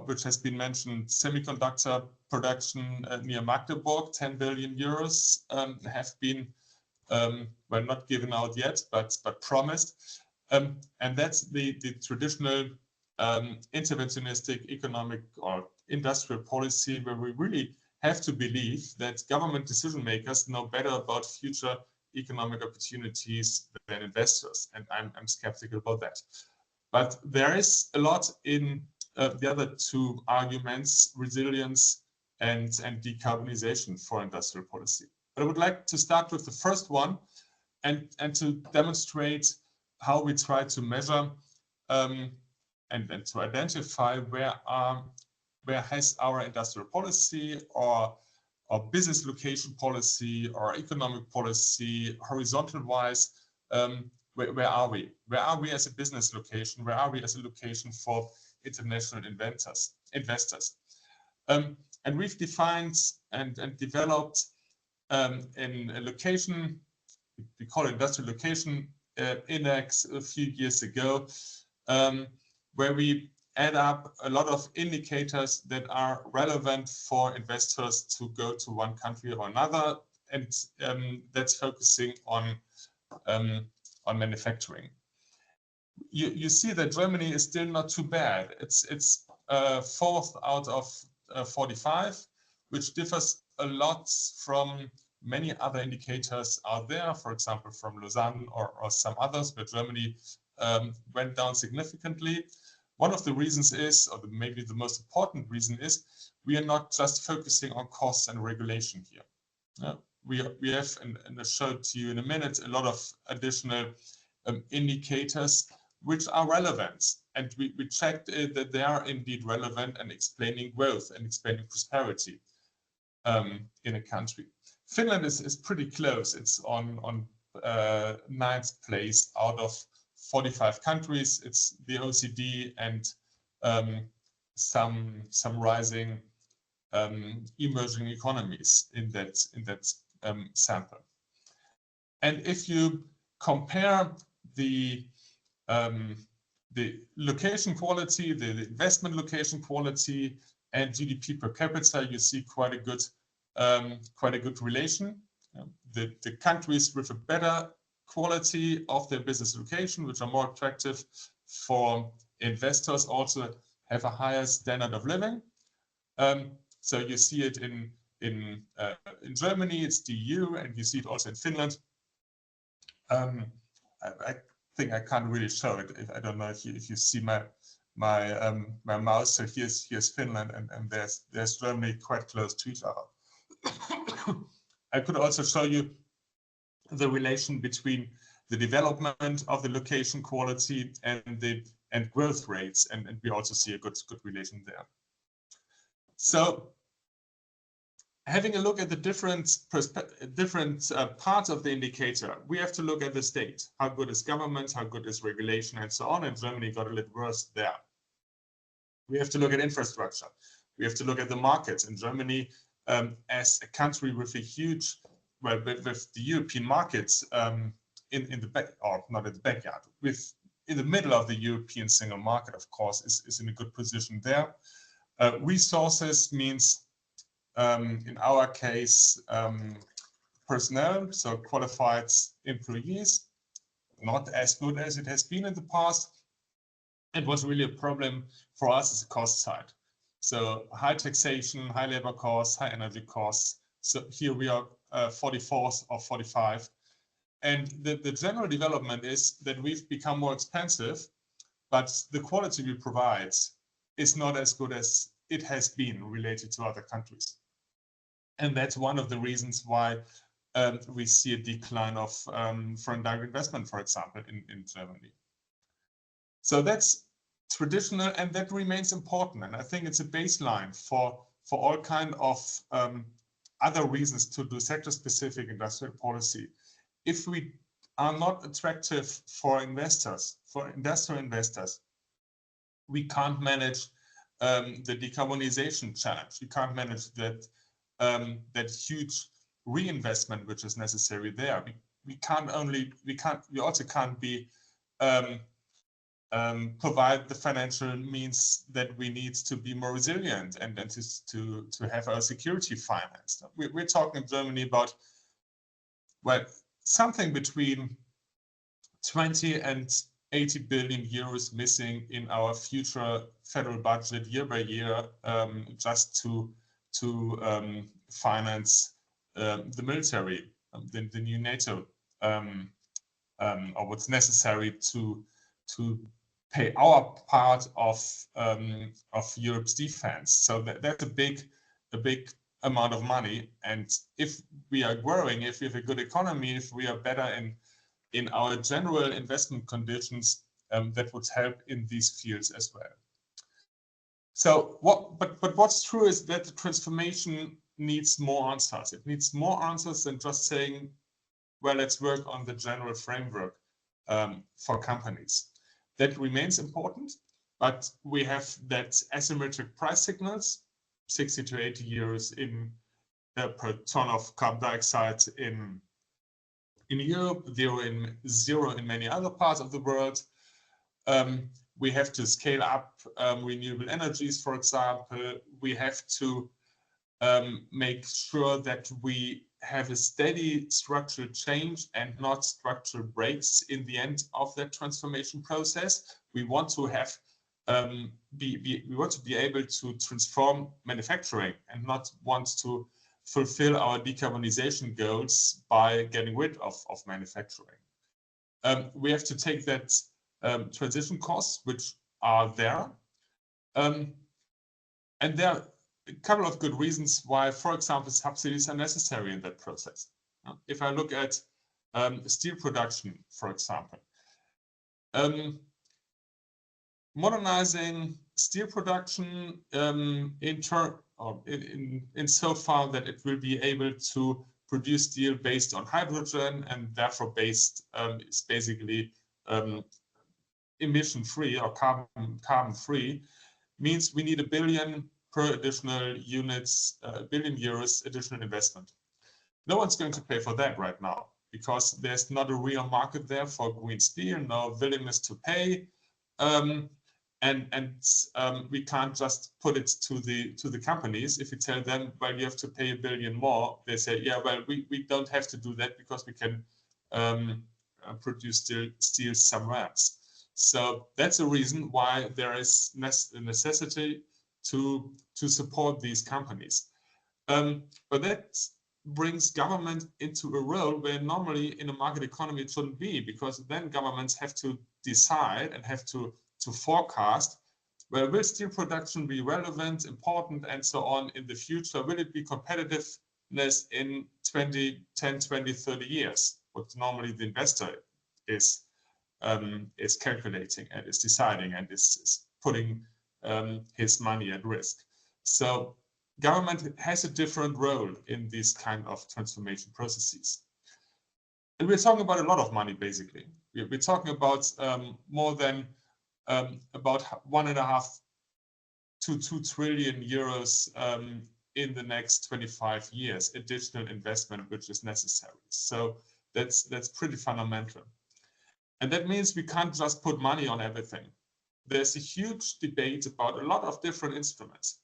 [SPEAKER 7] which has been mentioned, semiconductor production near Magdeburg, 10 billion euros have been, well, not given out yet, but promised. And that's the traditional interventionistic economic or industrial policy, where we really have to believe that government decision makers know better about future economic opportunities than investors. And I'm skeptical about that. But there is a lot in the other two arguments, resilience and decarbonization for industrial policy. But I would like to start with the first one and to demonstrate how we try to measure and to identify where has our industrial policy or business location policy or economic policy horizontal wise, where are we? Where are we as a business location? Where are we as a location for international investors? And we've defined and developed in a location, we call it industrial location index a few years ago, where we add up a lot of indicators that are relevant for investors to go to one country or another, and that's focusing on manufacturing. You see that Germany is still not too bad. It's fourth out of 45, which differs a lot from many other indicators out there, for example, from Lausanne or some others, where Germany went down significantly. One of the reasons is, or maybe the most important reason is, we are not just focusing on costs and regulation here. We have, and I'll show it to you in a minute, a lot of additional indicators which are relevant. And we checked that they are indeed relevant and explaining growth and explaining prosperity in a country. Finland is pretty close. It's on 9th place out of 45 countries. It's the OECD and some rising emerging economies in that sample. And if you compare the location quality, the investment location quality, and GDP per capita, you see quite a good relation. The countries with a better quality of their business location, which are more attractive for investors, also have a higher standard of living. So you see it in Germany, it's the EU, and you see it also in Finland. I thing I can't really show it. I don't know if you see my mouse. So here's Finland, and there's Germany quite close to each other. I could also show you the relation between the development of the location quality and growth rates, and we also see a good relation there. So having a look at the different parts of the indicator, we have to look at the state. How good is government? How good is regulation, and so on? And Germany got a little worse there. We have to look at infrastructure. We have to look at the markets. In Germany, as a country with a huge, well, with the European markets in the back, or not in the backyard, in the middle of the European single market, of course, is in a good position there. Resources means, in our case, personnel, so qualified employees, not as good as it has been in the past. It was really a problem for us as a cost side. So high taxation, high labor costs, high energy costs. So here we are 44th or 45. And the general development is that we've become more expensive, but the quality we provide is not as good as it has been related to other countries. And that's one of the reasons why we see a decline of foreign direct investment, for example, in Germany. So that's traditional, and that remains important. And I think it's a baseline for all kind of other reasons to do sector-specific industrial policy. If we are not attractive for investors, for industrial investors, we can't manage the decarbonization challenge. We can't manage that huge reinvestment which is necessary there. We also can't be provide the financial means that we need to be more resilient and to have our security financed. We're talking in Germany about, well, something between 20 and 80 billion euros missing in our future federal budget year by year, just to finance the military, the new NATO, or what's necessary to pay our part of Europe's defense. So that's a big amount of money. And if we are growing, if we have a good economy, if we are better in our general investment conditions, that would help in these fields as well. So but what's true is that the transformation needs more answers. It needs more answers than just saying, well, let's work on the general framework for companies. That remains important, but we have that asymmetric price signals, 60 to 80 euros per ton of carbon dioxide in Europe, zero in many other parts of the world. We have to scale up renewable energies, for example. We have to make sure that we have a steady structural change and not structural breaks in the end of that transformation process. We want to have we want to be able to transform manufacturing and not want to fulfill our decarbonization goals by getting rid of manufacturing. We have to take that transition costs, which are there. And there are a couple of good reasons why, for example, subsidies are necessary in that process. If I look at steel production, for example, modernizing steel production in so far that it will be able to produce steel based on hydrogen and therefore is basically emission-free or carbon-free, means we need 1 billion per additional units, 1 billion euros additional investment. No one's going to pay for that right now because there's not a real market there for green steel, no willingness to pay, and we can't just put it to the companies. If you tell them, well, you have to pay 1 billion more, they say, yeah, well, we don't have to do that because we can produce steel somewhere else. So that's a reason why there is a necessity to support these companies. But brings government into a role where normally in a market economy it shouldn't be, because then governments have to decide and have to forecast, well, will steel production be relevant, important, and so on in the future? Will it be competitiveness in 10, 20, 30 years? What normally the investor is calculating and is deciding and is putting his money at risk. So government has a different role in these kind of transformation processes. And we're talking about a lot of money, basically. We're talking about more than about 1.5 to 2 trillion euros in the next 25 years, additional investment which is necessary. So that's pretty fundamental. And that means we can't just put money on everything. There's a huge debate about a lot of different instruments.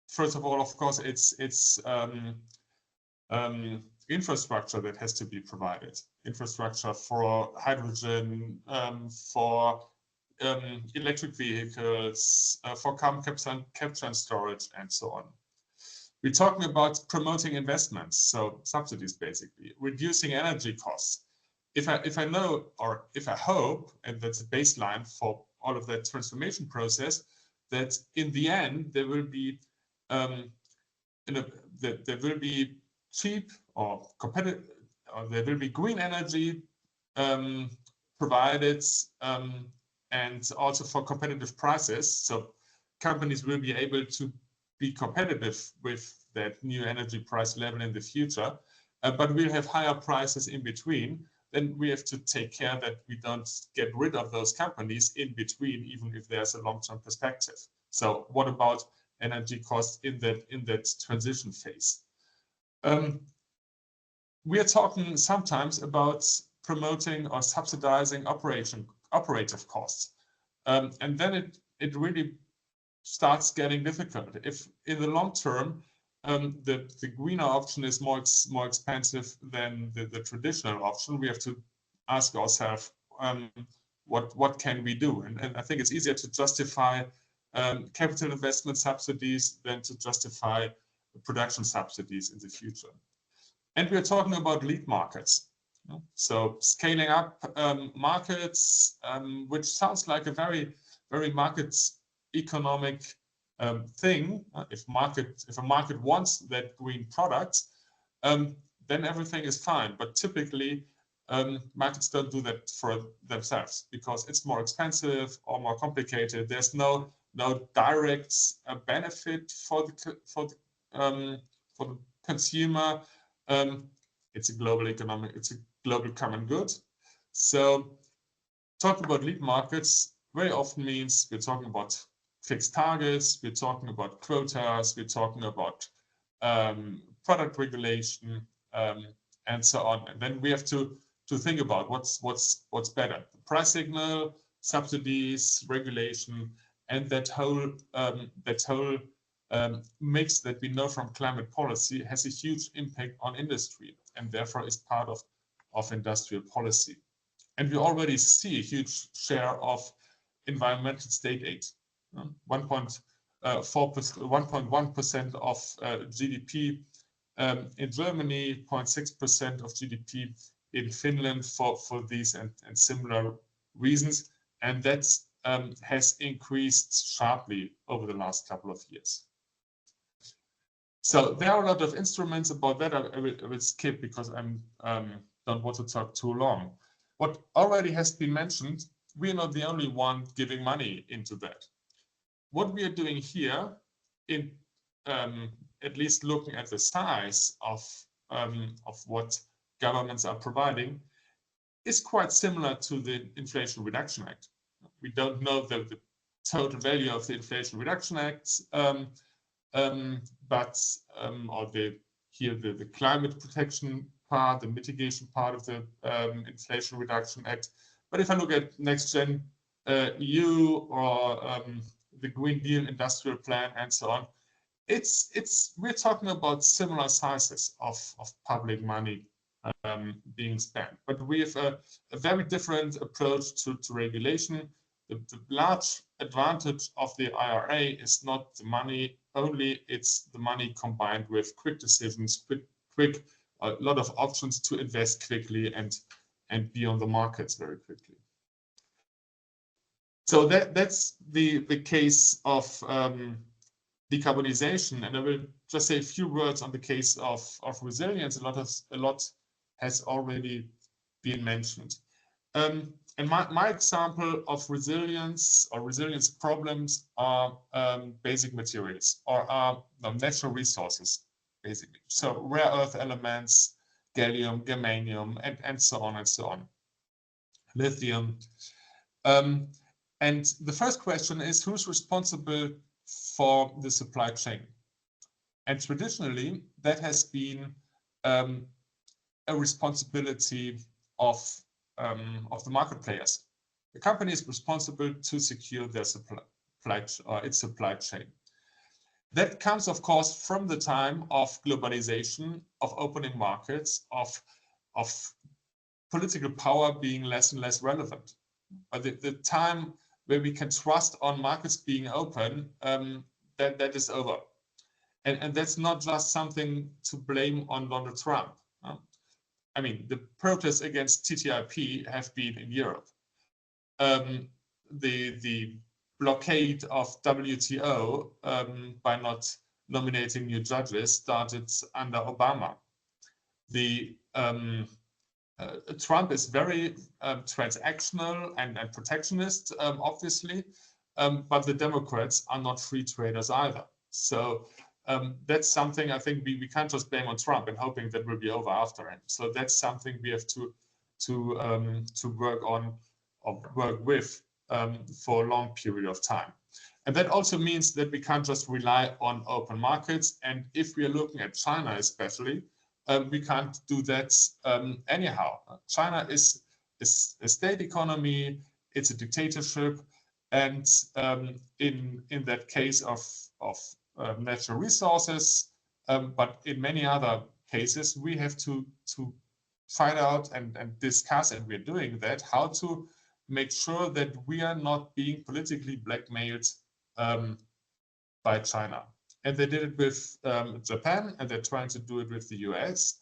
[SPEAKER 7] First of all, of course, it's infrastructure that has to be provided. Infrastructure for hydrogen, for electric vehicles, for carbon capture and storage, and so on. We're talking about promoting investments, so subsidies basically, reducing energy costs. If I know, or if I hope, and that's a baseline for all of that transformation process, that in the end there will be there will be cheap or competitive, or there will be green energy provided, and also for competitive prices. So companies will be able to be competitive with that new energy price level in the future, but we'll have higher prices in between. Then we have to take care that we don't get rid of those companies in between, even if there's a long-term perspective. So what about energy costs in that transition phase? We are talking sometimes about promoting or subsidizing operative costs, and then it really starts getting difficult. If in the long term the greener option is more expensive than the traditional option, we have to ask ourselves what can we do? And I think it's easier to justify capital investment subsidies than to justify production subsidies in the future. And we're talking about lead markets. So scaling up markets, which sounds like a very, very market economic thing. If a market wants that green product, then everything is fine. But typically, markets don't do that for themselves because it's more expensive or more complicated. There's no direct benefit for the consumer. It's a global common good. So talking about lead markets very often means we're talking about fixed targets, we're talking about quotas, we're talking about product regulation, and so on. And then we have to think about what's better: the price signal, subsidies, regulation, and that whole mix that we know from climate policy has a huge impact on industry, and therefore is part of industrial policy. And we already see a huge share of environmental state aid. 1.1% of GDP in Germany, 0.6% of GDP in Finland for these and similar reasons. And that has increased sharply over the last couple of years. So there are a lot of instruments about that. I will skip because I don't want to talk too long. What already has been mentioned, we're not the only one giving money into that. What we are doing here, in at least looking at the size of what governments are providing, is quite similar to the Inflation Reduction Act. We don't know the total value of the Inflation Reduction Act, but the climate protection part, the mitigation part of the Inflation Reduction Act. But if I look at Next Gen EU or the Green Deal Industrial Plan and so on, we're talking about similar sizes of public money being spent. But we have a very different approach to regulation. The large advantage of the IRA is not the money only it's the money combined with quick decisions, quick a lot of options to invest quickly and be on the markets very quickly. So that's the case of decarbonization, and I will just say a few words on the case of resilience. A lot has already been mentioned. And my example of resilience or resilience problems are basic materials or are natural resources, basically. So rare earth elements, gallium, germanium, and so on and so on. Lithium. And the first question is, who's responsible for the supply chain? And traditionally, that has been a responsibility of the market players. The company is responsible to secure their its supply chain. That comes, of course, from the time of globalization, of opening markets, of political power being less and less relevant. But the time where we can trust on markets being open, that is over. And that's not just something to blame on Donald Trump. I mean, the protests against TTIP have been in Europe. The blockade of WTO by not nominating new judges started under Obama. Trump is very transactional and protectionist, obviously, but the Democrats are not free traders either. So that's something I think we can't just blame on Trump and hoping that will be over after him. So that's something we have to work on or work with for a long period of time. And that also means that we can't just rely on open markets. And if we are looking at China especially, we can't do that anyhow. China is a state economy, it's a dictatorship, and in that case of natural resources, but in many other cases, we have to find out and discuss, and we're doing that, how to make sure that we are not being politically blackmailed by China. And they did it with Japan, and they're trying to do it with the US.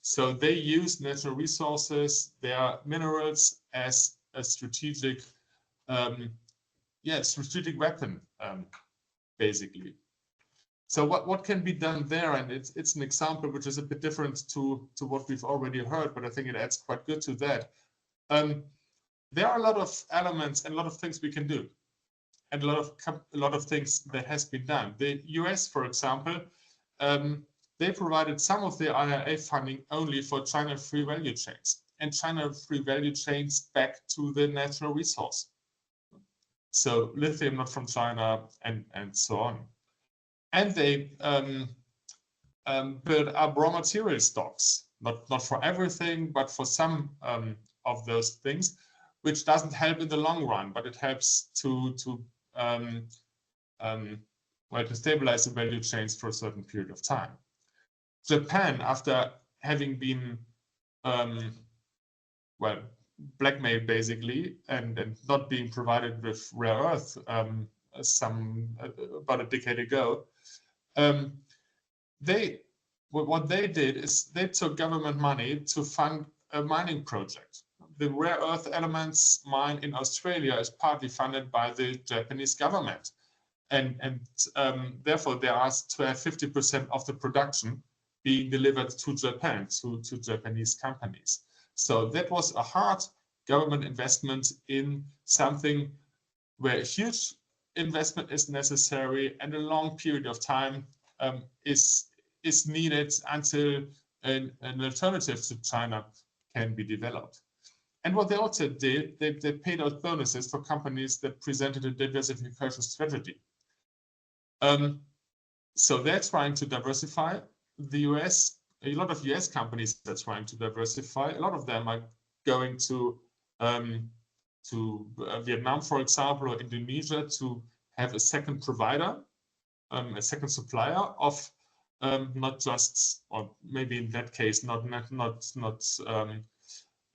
[SPEAKER 7] So they use natural resources, their minerals, as a strategic, strategic weapon, basically. So what can be done there? And it's an example which is a bit different to what we've already heard, but I think it adds quite good to that. There are a lot of elements and a lot of things we can do, and a lot of things that has been done. The US, for example, they provided some of the IRA funding only for China free value chains, and China free value chains back to the natural resource. So lithium not from China and so on. And they build up raw material stocks, not for everything, but for some of those things, which doesn't help in the long run, but it helps to stabilize the value chains for a certain period of time. Japan, after having been blackmailed basicly and not being provided with rare earth about a decade ago, what they did is they took government money to fund a mining project. The rare earth elements mine in Australia is partly funded by the Japanese government. And therefore they asked to have 50% of the production being delivered to Japan, to Japanese companies. So that was a hard government investment in something where a huge investment is necessary and a long period of time is needed until an alternative to China can be developed. And what they also did, they paid out bonuses for companies that presented a diversification strategy. So they're trying to diversify. The US, a lot of US companies are trying to diversify. A lot of them are going to Vietnam, for example, or Indonesia to have a second provider, a second supplier of not just, or maybe in that case, not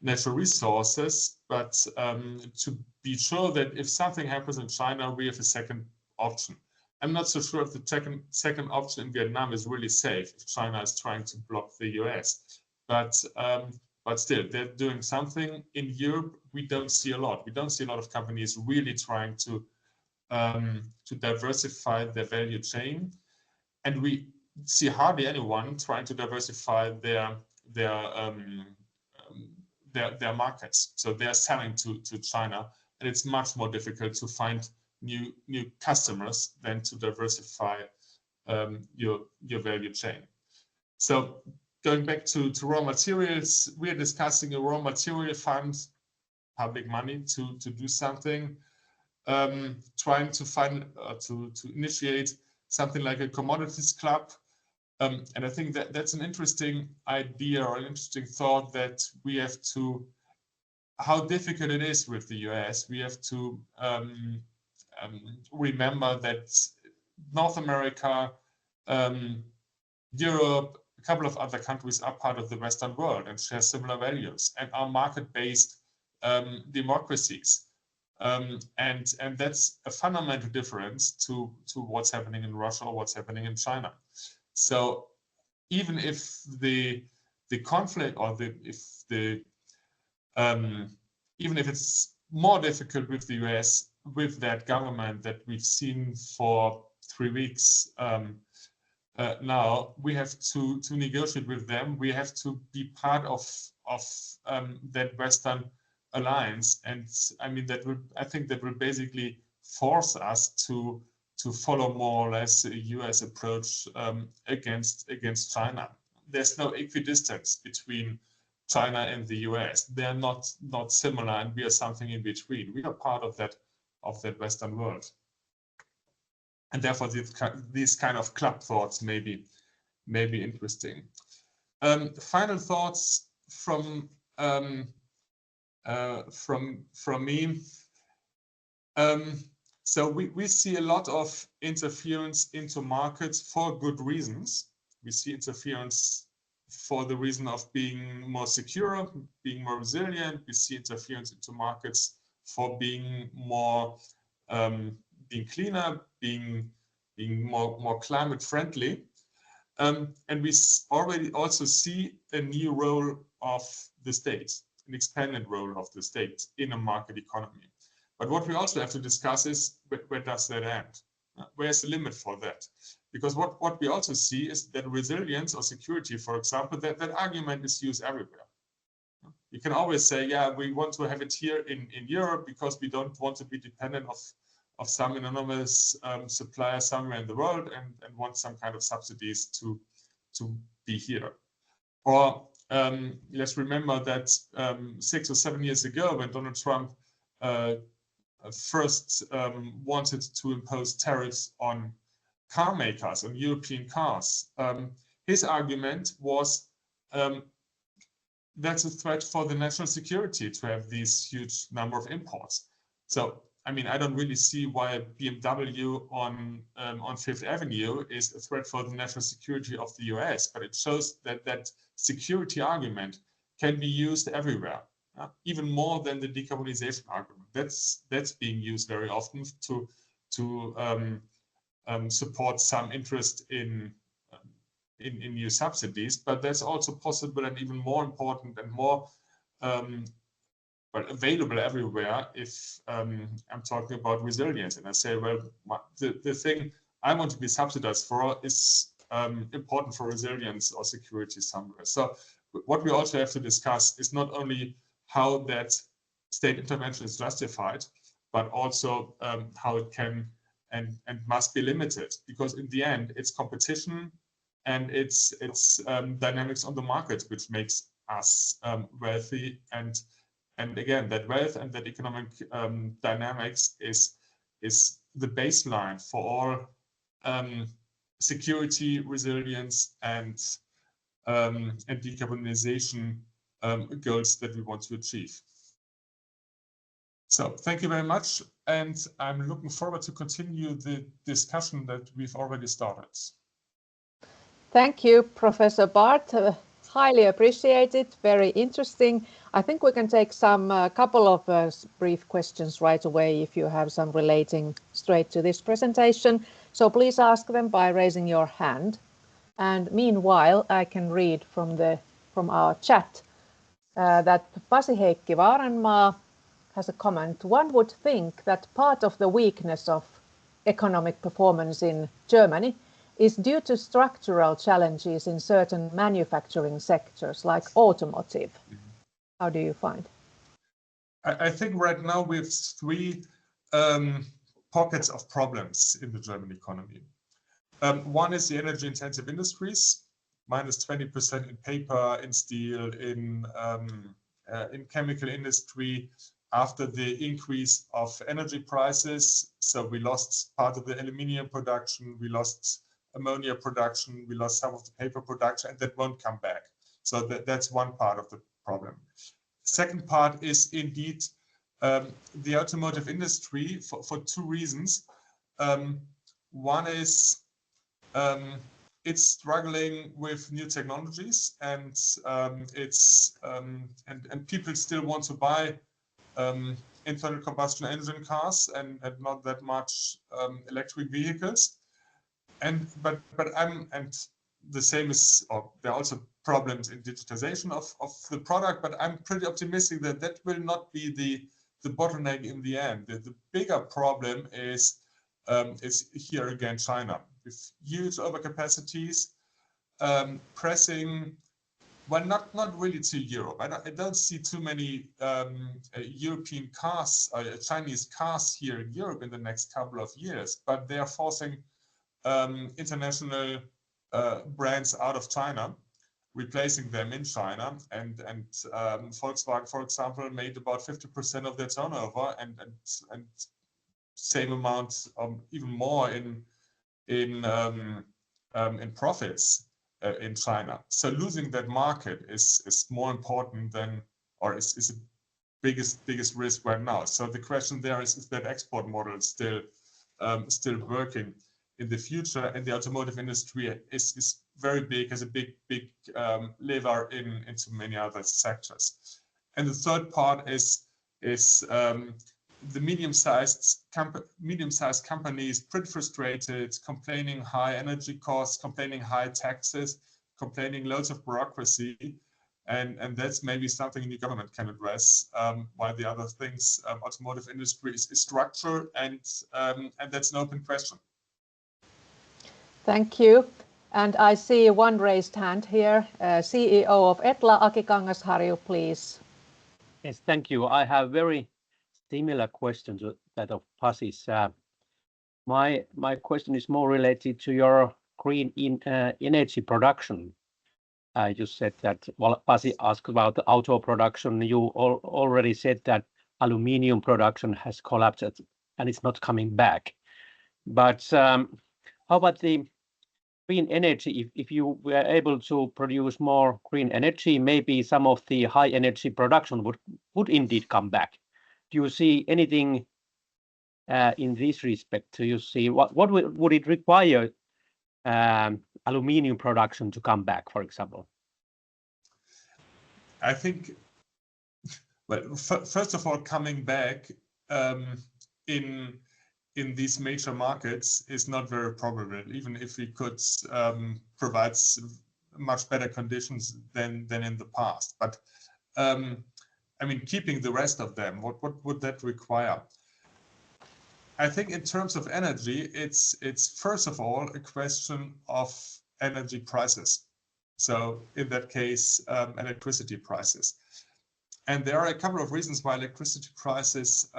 [SPEAKER 7] natural resources, but to be sure that if something happens in China, we have a second option. I'm not so sure if the second option in Vietnam is really safe if China is trying to block the US. But still, they're doing something. In Europe, we don't see a lot. We don't see a lot of companies really trying to diversify their value chain, and we see hardly anyone trying to diversify their markets. So they are selling to China, and it's much more difficult to find new customers than to diversify your value chain. So going back to raw materials, we are discussing a raw material fund, public money to do something, trying to find to initiate something like a commodities club. And I think that's an interesting idea or an interesting thought, that we have to, how difficult it is with the US, we have to remember that North America, Europe, a couple of other countries are part of the Western world and share similar values and are market-based democracies. And that's a fundamental difference to what's happening in Russia or what's happening in China. So even if the conflict, or even if it's more difficult with the US, with that government that we've seen for 3 weeks now, we have to negotiate with them. We have to be part of that Western alliance, and I mean I think that will basically force us to follow more or less a US approach against China. There's no equidistance between China and the US. They're not similar, and we are something in between. We are part of that Western world, and therefore these kind of club thoughts may be interesting. Final thoughts from me. So we see a lot of interference into markets for good reasons. We see interference for the reason of being more secure, being more resilient. We see interference into markets for being more, being cleaner, being more climate friendly. And we already also see a new role of the state, an expanded role of the state in a market economy. But what we also have to discuss is, where does that end? Where's the limit for that? Because what we also see is that resilience or security, for example, that argument is used everywhere. You can always say, yeah, we want to have it here in Europe because we don't want to be dependent of some anonymous supplier somewhere in the world, and want some kind of subsidies to be here. Or let's remember that 6 or 7 years ago, when Donald Trump first wanted to impose tariffs on car makers, on European cars, his argument was that's a threat for the national security to have these huge number of imports. So, I mean, I don't really see why BMW on Fifth Avenue is a threat for the national security of the US, but it shows that that security argument can be used everywhere, even more than the decarbonization argument. That's being used very often to support some interest in new subsidies, but that's also possible and even more important and more available everywhere if I'm talking about resilience. And I say, well, the thing I want to be subsidized for is important for resilience or security somewhere. So what we also have to discuss is not only how that state intervention is justified, but also how it can and must be limited, because in the end it's competition and it's dynamics on the market which makes us wealthy, and again, that wealth and that economic dynamics is the baseline for all security, resilience, and decarbonization goals that we want to achieve. So thank you very much, and I'm looking forward to continue the discussion that we've already started.
[SPEAKER 1] Thank you, Professor Bardt. Highly appreciated, very interesting. I think we can take some couple of brief questions right away if you have some relating straight to this presentation. So please ask them by raising your hand. And meanwhile, I can read from our chat that Pasi-Heikki Vaaranmaa has a comment. One would think that part of the weakness of economic performance in Germany is due to structural challenges in certain manufacturing sectors like automotive. How do you find?
[SPEAKER 7] I think right now we have three pockets of problems in the German economy. One is the energy intensive industries, minus 20% in paper, in steel, in chemical industry after the increase of energy prices. So we lost part of the aluminium production, we lost ammonia production, we lost some of the paper production, and that won't come back. So that's one part of the problem. Second part is indeed the automotive industry for two reasons. One is it's struggling with new technologies, and and people still want to buy internal combustion engine cars and not that much electric vehicles. But the same is, or there are also problems in digitization of the product, but I'm pretty optimistic that that will not be the bottleneck in the end. The bigger problem is here again China, with huge overcapacities, pressing, well, not really to Europe. I don't see too many European cars, Chinese cars here in Europe in the next couple of years, but they are forcing international brands out of China, replacing them in China, and Volkswagen, for example, made about 50% of their turnover, and same amount, even more in profits in China. So losing that market is more important than, or is the biggest risk right now. So the question there is that export model still working in the future? And the automotive industry is very big, has a big lever into many other sectors. And the third part is the medium-sized companies, pretty frustrated, complaining high energy costs, complaining high taxes, complaining loads of bureaucracy, and that's maybe something the government can address. While the other things, automotive industry is structure, and that's an open question.
[SPEAKER 1] Thank you. And I see one raised hand here. CEO of ETLA, Aki Kangasharju, please.
[SPEAKER 4] Yes, thank you. I have very similar question to that of Pasi's. My question is more related to your green energy production. You said that, well, Pasi asked about the auto production. You already said that aluminium production has collapsed and it's not coming back. But how about the green energy? If you were able to produce more green energy, maybe some of the high energy production would indeed come back. Do you see anything in this respect? Do you see what would it require aluminium production to come back, for example?
[SPEAKER 7] I think, well, first of all, coming back in these major markets is not very probable, even if we could provide much better conditions than in the past. But I mean, keeping the rest of them, what would that require? I think in terms of energy, it's first of all a question of energy prices. So in that case, electricity prices. And there are a couple of reasons why electricity prices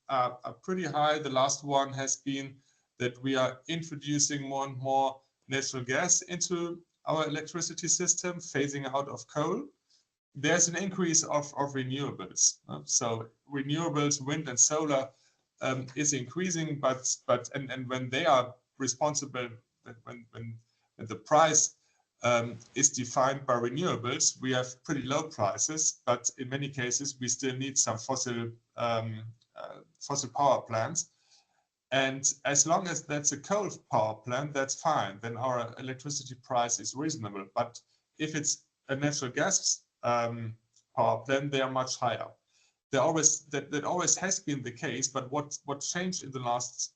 [SPEAKER 7] are pretty high. The last one has been that we are introducing more and more natural gas into our electricity system, phasing out of coal. There's an increase of renewables. So renewables, wind and solar is increasing, but when they are responsible, when the price is defined by renewables, we have pretty low prices, but in many cases we still need some fossil power plants. And as long as that's a coal power plant, that's fine. Then our electricity price is reasonable. But if it's a natural gas power plant, they are much higher. that always has been the case. But what changed in the last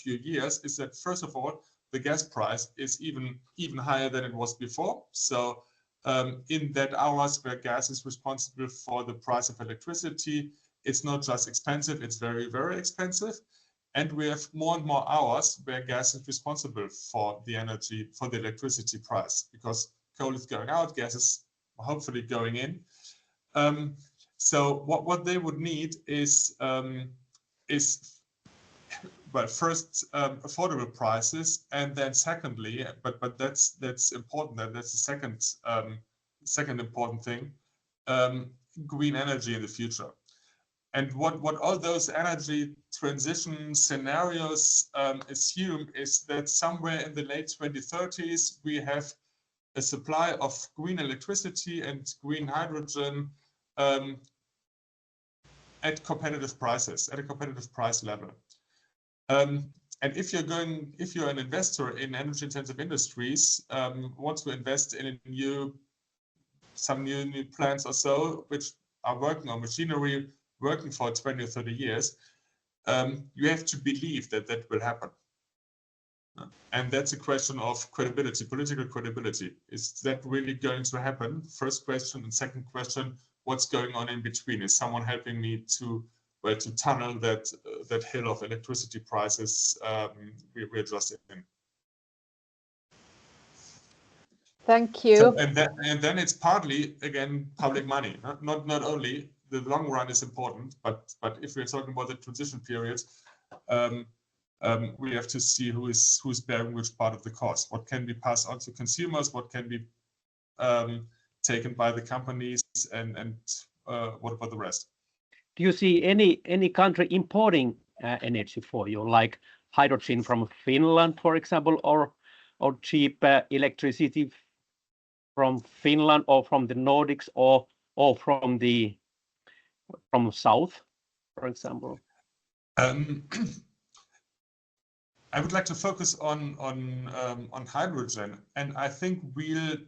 [SPEAKER 7] few years is that, first of all, the gas price is even higher than it was before. So in that hours where gas is responsible for the price of electricity, it's not just expensive, it's very, very expensive. And we have more and more hours where gas is responsible for the energy, for the electricity price, because coal is going out, gas is hopefully going in. So what they would need is well, first affordable prices, and then secondly, but that's important. That's the second important thing, green energy in the future. And what all those energy transition scenarios assume is that somewhere in the late 2030s we have a supply of green electricity and green hydrogen at competitive prices, at a competitive price level. And if you're an investor in energy-intensive industries, want to invest in some new plants or so, which are working on machinery, working for 20 or 30 years, you have to believe that that will happen. And that's a question of credibility, political credibility. Is that really going to happen? First question, and second question, what's going on in between? Is someone helping me to tunnel that hill of electricity prices we're just in?
[SPEAKER 1] Thank you.
[SPEAKER 7] So, and then it's partly, again, public money. Not only the long run is important, but if we're talking about the transition periods, we have to see who's bearing which part of the cost. What can be passed on to consumers? What can be taken by the companies? And what about the rest?
[SPEAKER 4] Do you see any country importing energy for you, like hydrogen from Finland, for example, or cheap electricity from Finland or from the Nordics or from South, for example?
[SPEAKER 7] I would like to focus on hydrogen, and I think we'll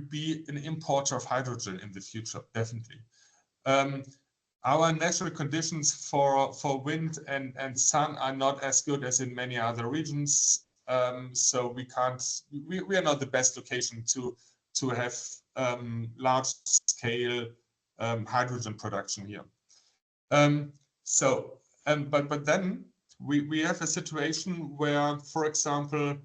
[SPEAKER 7] be an importer of hydrogen in the future, definitely. Our natural conditions for wind and sun are not as good as in many other regions, so we are not the best location to have large scale hydrogen production here. But then we have a situation where, for example,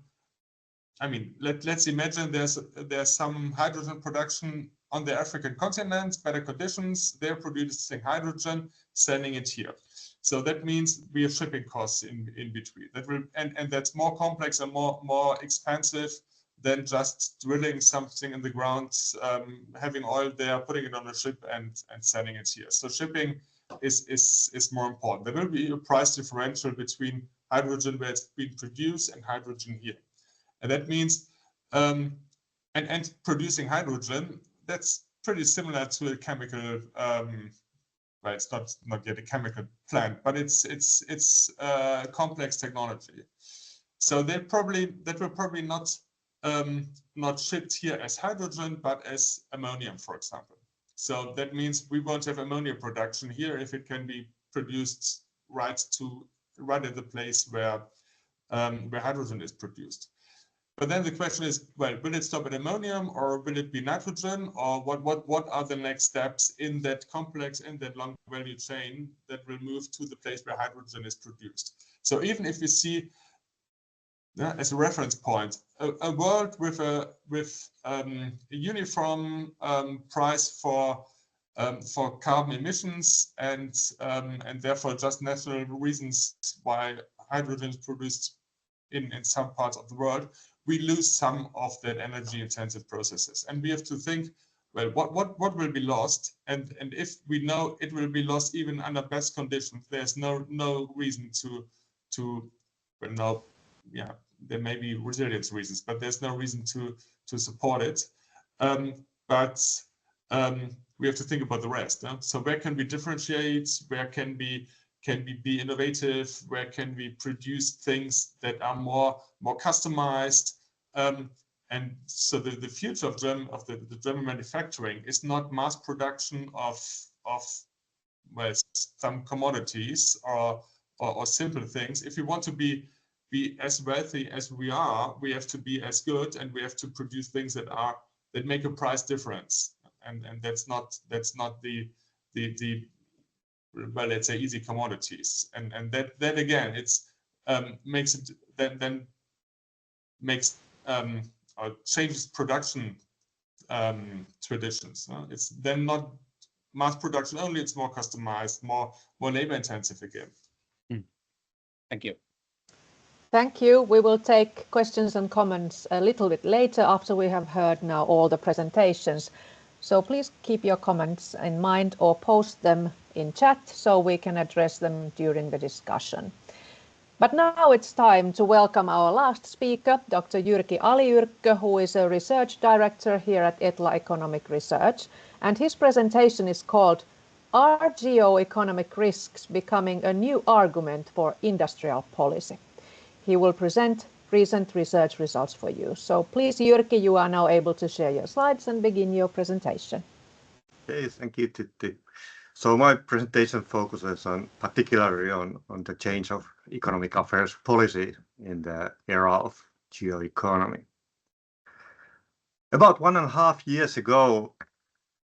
[SPEAKER 7] I mean, let's imagine there's some hydrogen production on the African continent, better conditions, they're producing hydrogen, sending it here. So that means we have shipping costs in between. That will and that's more complex and more expensive than just drilling something in the ground, having oil there, putting it on a ship and sending it here. So shipping is more important. There will be a price differential between hydrogen where it's being produced and hydrogen here. And that means and producing hydrogen, that's pretty similar to a chemical well, it's not yet a chemical plant, but it's complex technology. So that will probably not shipped here as hydrogen, but as ammonium, for example. So that means we won't have ammonia production here if it can be produced right at the place where hydrogen is produced. But then the question is, well, will it stop at ammonium or will it be nitrogen, or what are the next steps in that complex, in that long value chain that will move to the place where hydrogen is produced? So even if we see as a reference point a world with a uniform price for carbon emissions and therefore just natural reasons why hydrogen is produced in some parts of the world, we lose some of that energy intensive processes. And we have to think, well, what will be lost? And if we know it will be lost even under best conditions, there's no reason to well, no, yeah, there may be resilience reasons, but there's no reason to support it. But we have to think about the rest. So where can we differentiate? Where can we be innovative? Where can we produce things that are more customized? And so the future of the German manufacturing is not mass production of well, some commodities or simple things. If we want to be as wealthy as we are, we have to be as good, and we have to produce things that make a price difference. And that's not the well, let's say easy commodities. And that again, it's makes it then makes or changes production traditions. It's then not mass production only, it's more customized, more labor intensive again.
[SPEAKER 4] Thank you.
[SPEAKER 1] Thank you. We will take questions and comments a little bit later after we have heard now all the presentations. So please keep your comments in mind or post them in chat so we can address them during the discussion. But now it's time to welcome our last speaker, Dr. Jyrki Aliyrkkö, who is a research director here at ETLA Economic Research. And his presentation is called "Are Geo-economic Risks Becoming a New Argument for Industrial Policy?" He will present recent research results for you. So please, Jyrki, you are now able to share your slides and begin your presentation.
[SPEAKER 8] Okay, thank you, Tytti. So my presentation focuses particularly on the change of economic affairs policy in the era of geoeconomy. About 1.5 years ago,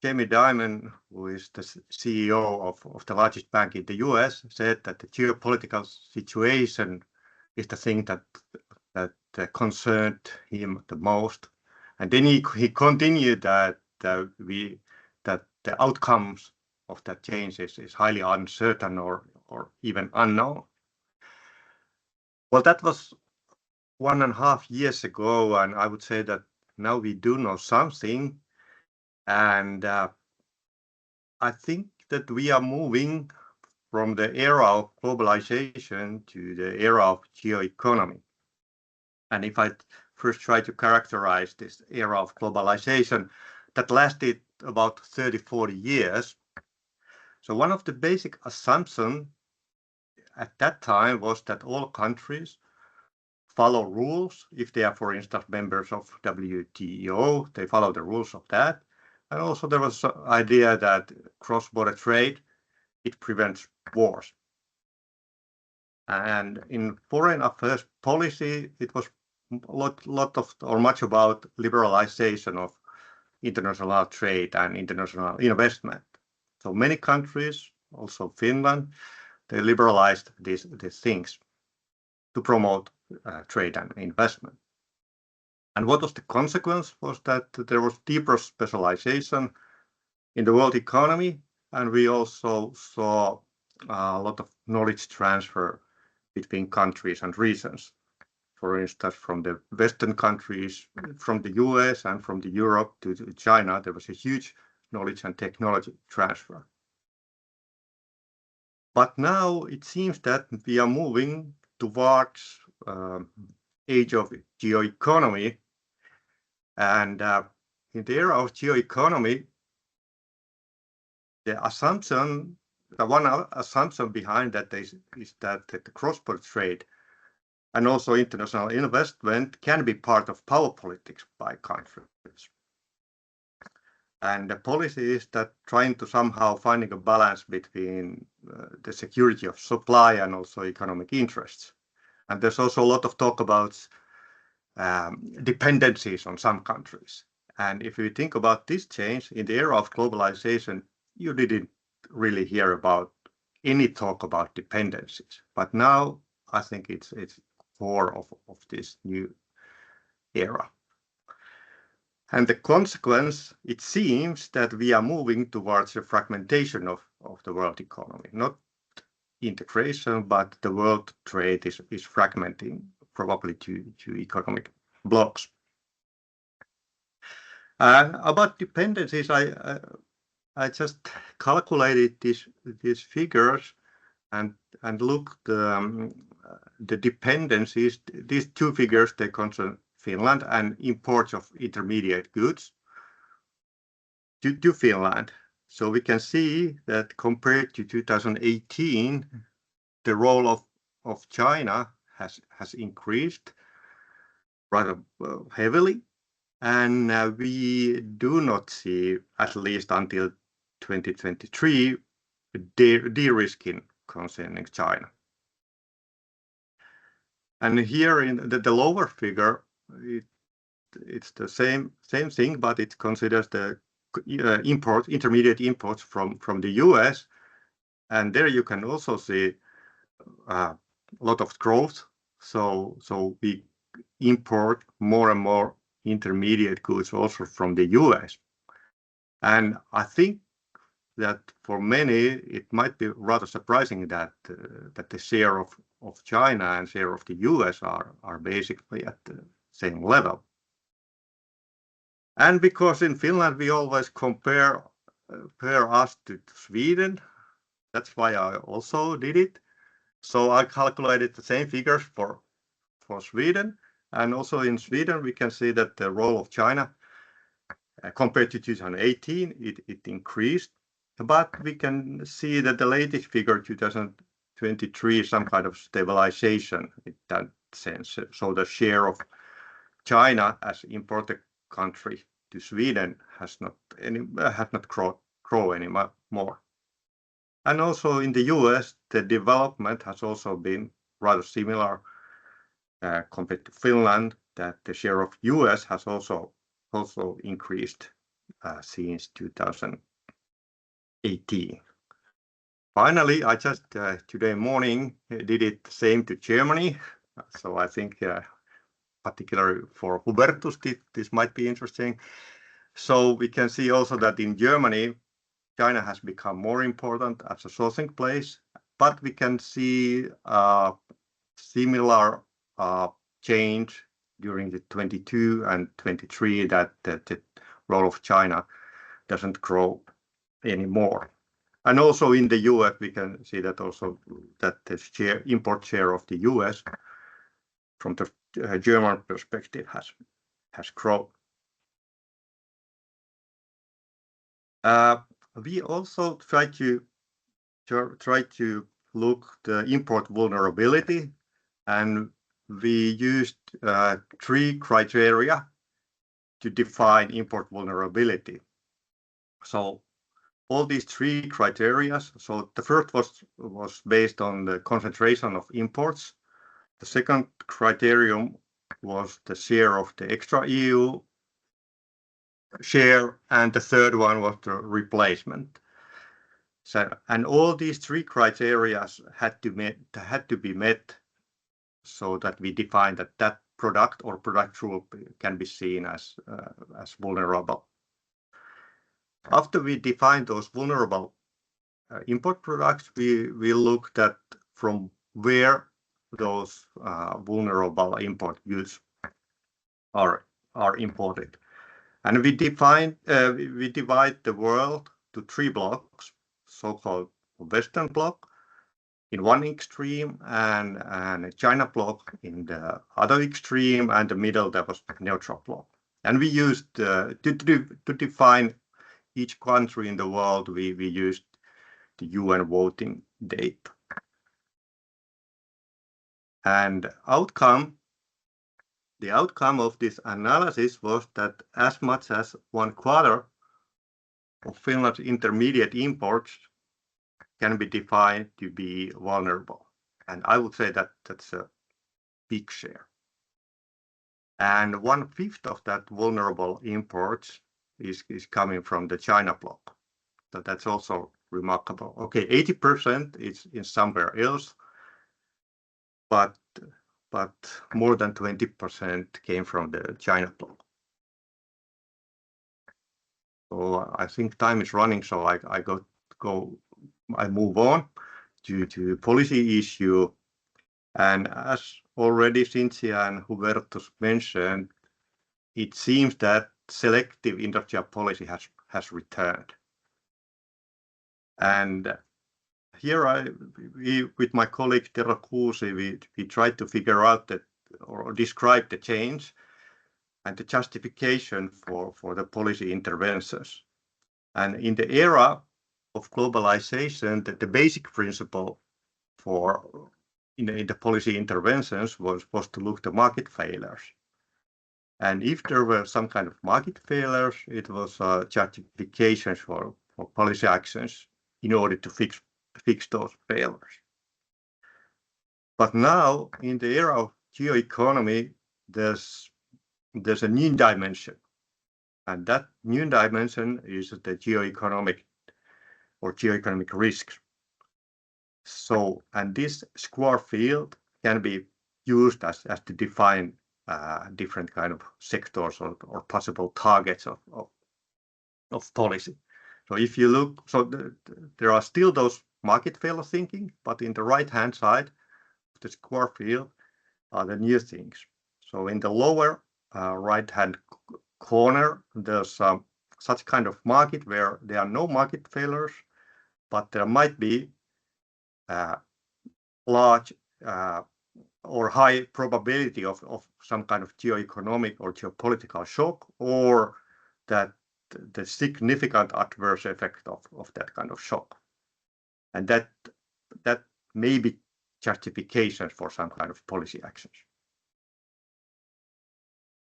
[SPEAKER 8] Jamie Dimon, who is the CEO of the largest bank in the US, said that the geopolitical situation is the thing that concerned him the most. And then he continued that the outcomes of that change is highly uncertain or even unknown. Well, that was 1.5 years ago, and I would say that now we do know something, and I think that we are moving from the era of globalization to the era of geoeconomy. And if I first try to characterize this era of globalization, that lasted about 30-40 years. So one of the basic assumptions at that time was that all countries follow rules. If they are, for instance, members of WTO, they follow the rules of that. And also there was an idea that cross-border trade, it prevents wars. And in foreign affairs policy, it was much about liberalization of international trade and international investment. So many countries, also Finland, they liberalized these things to promote trade and investment. And what was the consequence was that there was deeper specialization in the world economy, and we also saw a lot of knowledge transfer between countries and regions. For instance, from the Western countries, from the US and from the Europe to China, there was a huge knowledge and technology transfer. But now it seems that we are moving towards age of geoeconomy, and in the era of geoeconomy, the one assumption behind that is that the cross-border trade and also international investment can be part of power politics by countries. And the policy is that trying to somehow finding a balance between the security of supply and also economic interests. And there's also a lot of talk about dependencies on some countries. And if you think about this change in the era of globalization, you didn't really hear about any talk about dependencies. But now I think it's core of this new era. And the consequence, it seems that we are moving towards a fragmentation of the world economy, not integration, but the world trade is fragmenting probably to economic blocks. About dependencies, I just calculated these figures and looked the dependencies. These two figures, they concern Finland and imports of intermediate goods to Finland. So we can see that compared to 2018, the role of China has increased rather heavily. And we do not see, at least until 2023, de-risking concerning China. And here in the lower figure, it's the same thing, but it considers the intermediate imports from the US. And there you can also see a lot of growth. So we import more and more intermediate goods also from the US. And I think that for many, it might be rather surprising that the share of China and share of the US are basically at the same level. And because in Finland we always compare us to Sweden, that's why I also did it. So I calculated the same figures for Sweden, and also in Sweden we can see that the role of China compared to 2018 it increased, but we can see that the latest figure 2023 some kind of stabilization in that sense. So the share of China as imported country to Sweden has not grown anymore. And also in the US, the development has also been rather similar compared to Finland, that the share of US has also increased since 2018. Finally, I just today morning did it the same to Germany. So I think particularly for Hubertus, this might be interesting. So we can see also that in Germany, China has become more important as a sourcing place, but we can see a similar change during the 22 and 23 that the role of China doesn't grow anymore. And also in the US, we can see that also that the import share of the US from the German perspective has grown. We also try to look the import vulnerability, and we used 3 criteria to define import vulnerability. So all these 3 criteria. So the first was based on the concentration of imports. The second criterion was the share of the extra EU share, and the third one was the replacement. So, and all these 3 criteria had to be met, so that we define that product or product group can be seen as vulnerable. After we defined those vulnerable import products, we looked at from where those vulnerable import goods are imported. And we divide the world to 3 blocks, so-called Western bloc in one extreme, and a China bloc in the other extreme, and the middle that was the neutral bloc. And we used to define each country in the world, we used the UN voting data. And the outcome of this analysis was that as much as 1/4 of Finland's intermediate imports can be defined to be vulnerable. And I would say that that's a big share. And 1/5 of that vulnerable imports is coming from the China bloc. So that's also remarkable. Okay, 80% is in somewhere else, but more than 20% came from the China bloc. So I think time is running, so I move on to policy issue. And as already Cinzia and Hubertus mentioned, it seems that selective industrial policy has returned. And here with my colleague Tero Kuusi, we tried to figure out or describe the change and the justification for the policy interventions. And in the era of globalization, the basic principle in the policy interventions was to look at market failures. And if there were some kind of market failures, it was justifications for policy actions in order to fix those failures. But now, in the era of geoeconomy, there's a new dimension, and that new dimension is the geo-economic or geo-economic risks. So, and this square field can be used as to define different kind of sectors or possible targets of policy. So if you look, so there are still those market failure thinking, but in the right-hand side of the square field are the new things. So in the lower right-hand corner, there's such kind of market where there are no market failures, but there might be large or high probability of some kind of geo-economic or geopolitical shock, or that the significant adverse effect of that kind of shock. And that may be justification for some kind of policy actions.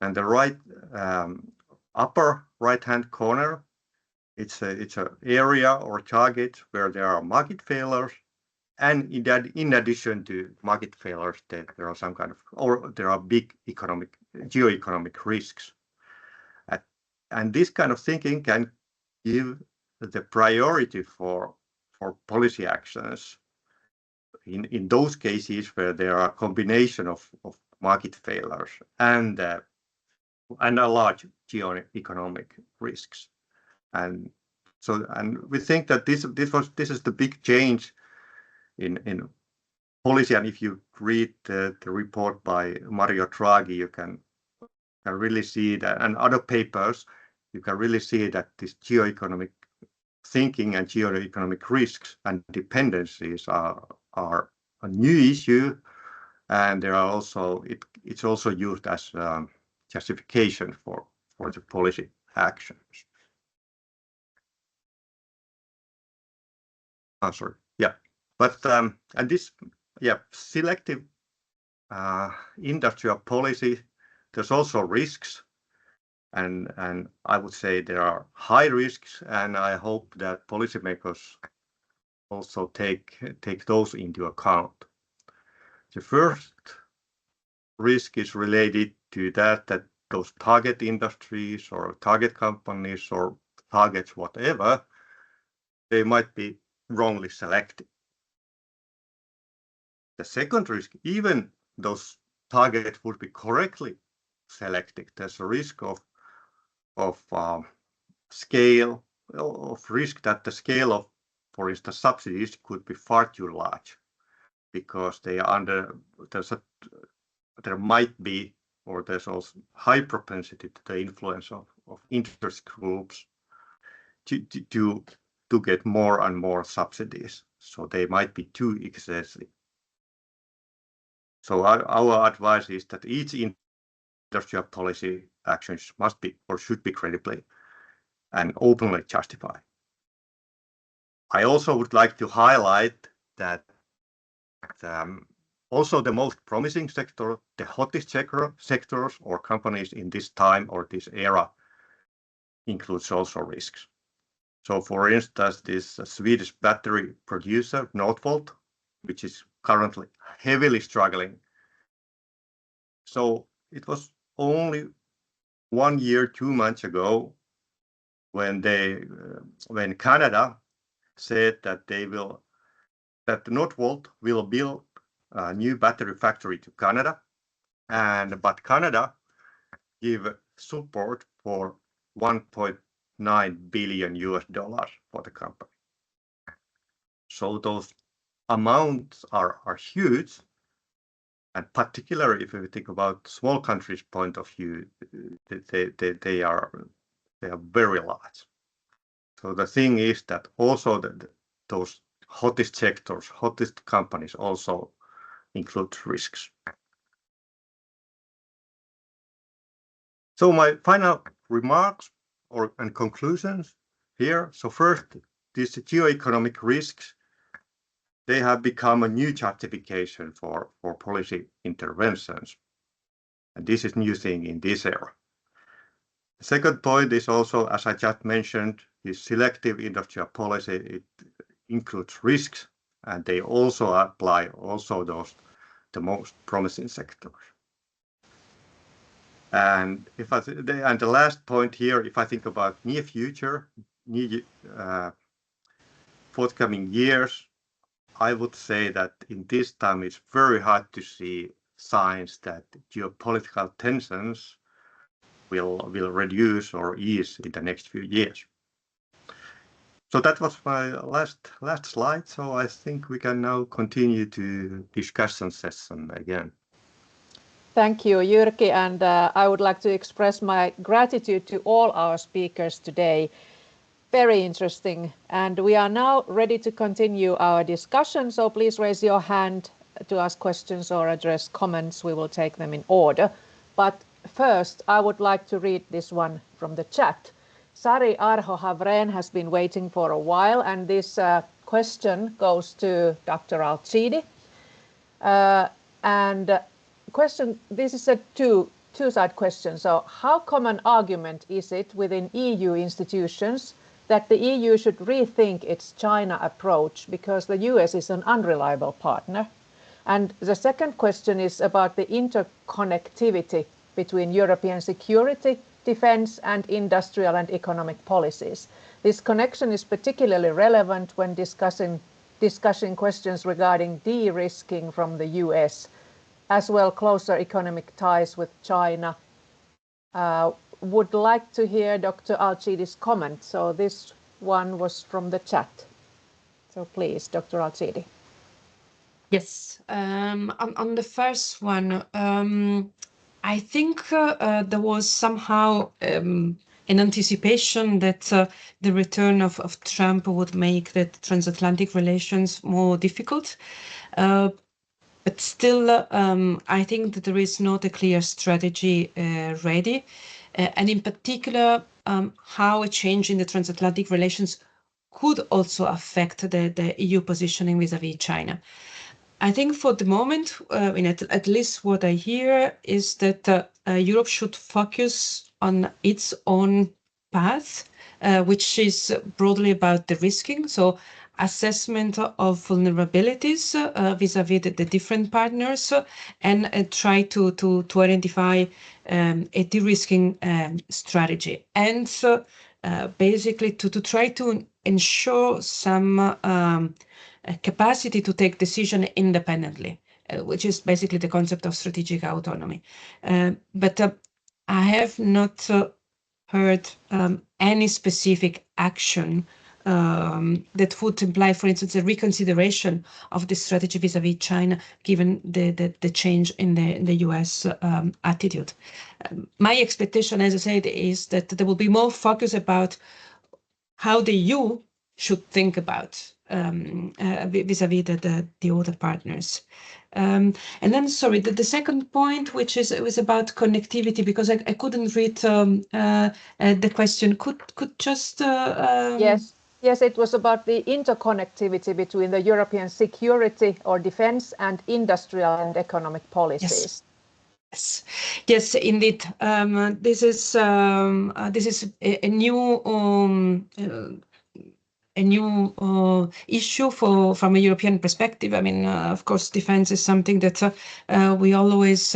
[SPEAKER 8] And the right upper right-hand corner, it's an area or target where there are market failures, and in addition to market failures, there are some kind of, or there are big geo-economic risks. And this kind of thinking can give the priority for policy actions in those cases where there are a combination of market failures and a large geo-economic risks. And we think that this is the big change in policy. And if you read the report by Mario Draghi, you can really see that, and other papers, you can really see that this geo-economic thinking and geo-economic risks and dependencies are a new issue, and there are also it's also used as justification for the policy actions. Oh, sorry. Yeah, but and this selective industrial policy, there's also risks, and I would say there are high risks, and I hope that policymakers also take those into account. The first risk is related to that those target industries or target companies or targets whatever, they might be wrongly selected. The second risk, even those targets would be correctly selected, there's a risk of scale, of risk that the scale of, for instance, subsidies could be far too large, because they are there might be, or there's also high propensity to the influence of interest groups to get more and more subsidies. So they might be too excessive. So our advice is that each industrial policy actions must be or should be credibly and openly justified. I also would like to highlight that also the most promising sector, the hottest sectors or companies in this time or this era includes also risks. So for instance, this Swedish battery producer, Northvolt, which is currently heavily struggling. So it was only 1 year, 2 months ago when Canada said that Northvolt will build a new battery factory to Canada, but Canada give support for $1.9 billion for the company. So those amounts are huge, and particularly if we think about small countries' point of view, they are very large. So the thing is that also those hottest sectors, hottest companies also include risks. So my final remarks and conclusions here. So first, these geo-economic risks, they have become a new justification for policy interventions. And this is new thing in this era. The second point is also, as I just mentioned, is selective industrial policy. includes risks, and they also apply also the most promising sectors. And the last point here, if I think about near future, forthcoming years, I would say that in this time it's very hard to see signs that geopolitical tensions will reduce or ease in the next few years. So that was my last slide. So I think we can now continue to discussion session again.
[SPEAKER 1] Thank you, Jyrki, and I would like to express my gratitude to all our speakers today. Very interesting, and we are now ready to continue our discussion, so please raise your hand to ask questions or address comments. We will take them in order. But first, I would like to read this one from the chat. Sari Arho Havren has been waiting for a while, and this question goes to Dr. Alcidi. This is a two-side question. So how common argument is it within EU institutions that the EU should rethink its China approach because the US is an unreliable partner? And the second question is about the interconnectivity between European security, defense, and industrial and economic policies. This connection is particularly relevant when discussing questions regarding de-risking from the US, as well closer economic ties with China. Would like to hear Dr. Alcidi's comment. So this one was from the chat. So please, Dr. Alcidi.
[SPEAKER 2] Yes, on the first one, I think there was somehow an anticipation that the return of Trump would make the transatlantic relations more difficult. But still, I think that there is not a clear strategy ready. And in particular, how a change in the transatlantic relations could also affect the EU positioning vis-à-vis China. I think for the moment, at least what I hear is that Europe should focus on its own path, which is broadly about the risking. So assessment of vulnerabilities vis-à-vis the different partners, and try to identify a de-risking strategy. And basically to try to ensure some capacity to take decision independently, which is basically the concept of strategic autonomy. But I have not heard any specific action that would imply, for instance, a reconsideration of the strategy vis-à-vis China, given the change in the US attitude. My expectation, as I said, is that there will be more focus about how the EU should think about vis-à-vis the other partners. And then, sorry, the second point, which was about connectivity, because I couldn't read the question. Could just
[SPEAKER 1] Yes, it was about the interconnectivity between the European security or defense and industrial and economic policies.
[SPEAKER 2] Yes, indeed. This is a new issue from a European perspective. I mean, of course, defense is something that we always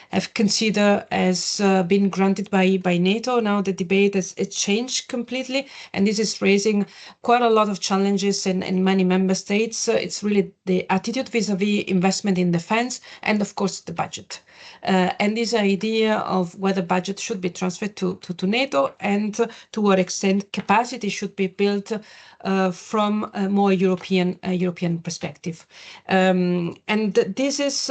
[SPEAKER 2] have considered as being granted by NATO. Now the debate has changed completely, and this is raising quite a lot of challenges in many member states. It's really the attitude vis-à-vis investment in defense, and of course the budget. And this idea of whether budget should be transferred to NATO, and to what extent capacity should be built from a more European perspective. And this is,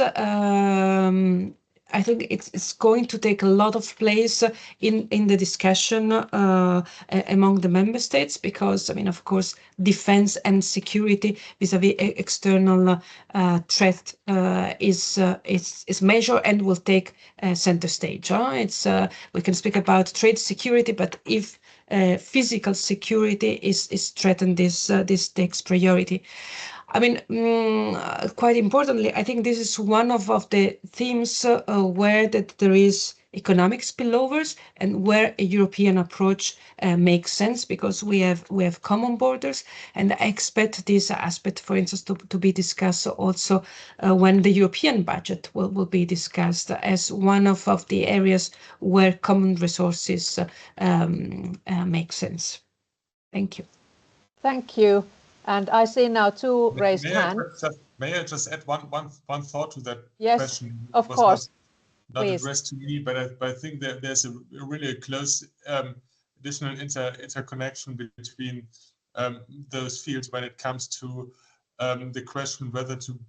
[SPEAKER 2] I think it's going to take a lot of place in the discussion among the member states, because, I mean, of course, defense and security vis-à-vis external threat is measured and will take center stage. We can speak about trade security, but if physical security is threatened, this takes priority. I mean, quite importantly, I think this is one of the themes where there is economic spillovers and where a European approach makes sense, because we have common borders. And I expect this aspect, for instance, to be discussed also when the European budget will be discussed as one of the areas where common resources make sense. Thank you.
[SPEAKER 1] Thank you. And I see now two raised hands.
[SPEAKER 7] May I just add one thought to that
[SPEAKER 1] yes,
[SPEAKER 7] question?
[SPEAKER 1] Of course.
[SPEAKER 7] Not addressed to me, but I think that there's a really close additional interconnection between those fields when it comes to the question whether to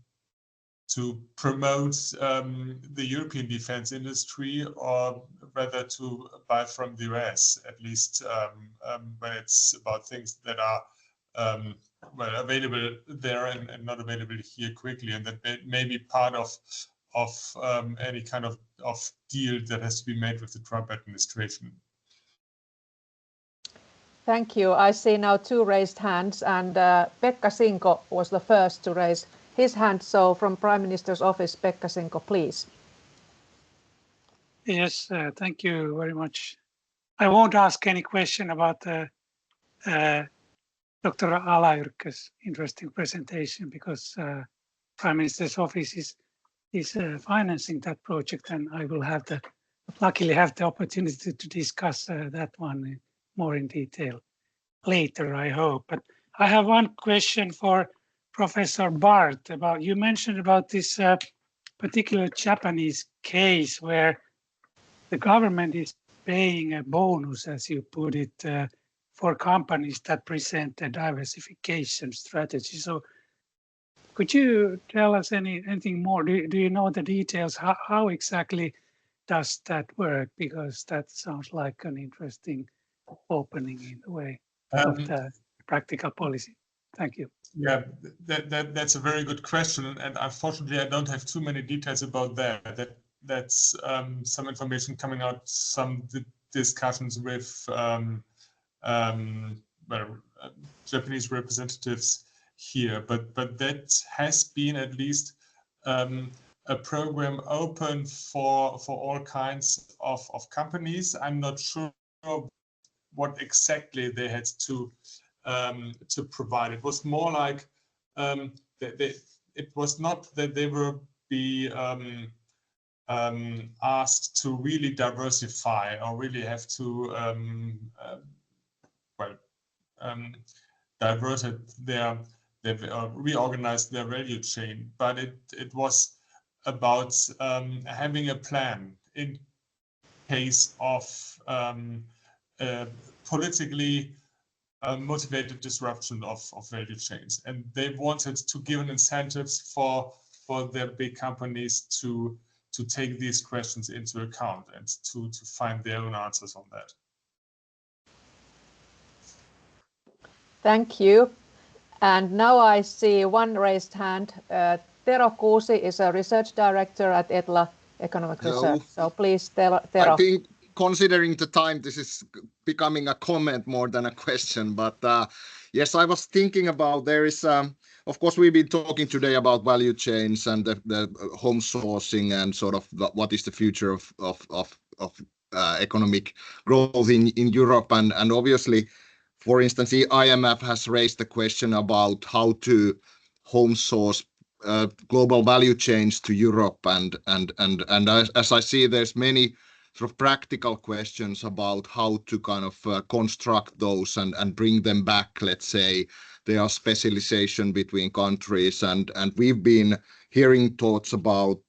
[SPEAKER 7] promote the European defense industry or whether to buy from the US, at least when it's about things that are well, available there and not available here quickly, and that may be part of any kind of deal that has to be made with the Trump administration.
[SPEAKER 1] Thank you. I see now two raised hands, and Pekka Sinko was the first to raise his hand. So from Prime Minister's office, Pekka Sinko, please.
[SPEAKER 5] Yes, thank you very much. I won't ask any question about Dr. Alayrkka's interesting presentation, because Prime Minister's office is financing that project, and I will luckily have the opportunity to discuss that one more in detail later, I hope. But I have one question for Professor Bardt. You mentioned about this particular Japanese case where the government is paying a bonus, as you put it, for companies that present a diversification strategy. So could you tell us anything more? Do you know the details? How exactly does that work? Because that sounds like an interesting opening in the way of the practical policy. Thank you.
[SPEAKER 7] Yeah, that's a very good question, and unfortunately, I don't have too many details about that. That's some information coming out, some discussions with Japanese representatives here, but that has been at least a program open for all kinds of companies. I'm not sure what exactly they had to provide. It was more like it was not that they were be asked to really diversify or really have to diverted reorganized their value chain, but it was about having a plan in case of politically motivated disruption of value chains, and they wanted to give an incentives for their big companies to take these questions into account and to find their own answers on that.
[SPEAKER 1] Thank you. And now I see one raised hand. Tero Kuusi is a research director at ETLA Economic Research. So please, Tero.
[SPEAKER 9] I think, considering the time, this is becoming a comment more than a question. But yes, I was thinking about, there is, of course, we've been talking today about value chains and the home sourcing and sort of what is the future of economic growth in Europe. And obviously, for instance, the IMF has raised the question about how to home source global value chains to Europe, and as I see, there's many sort of practical questions about how to kind of construct those and bring them back. Let's say there are specialization between countries, and we've been hearing thoughts about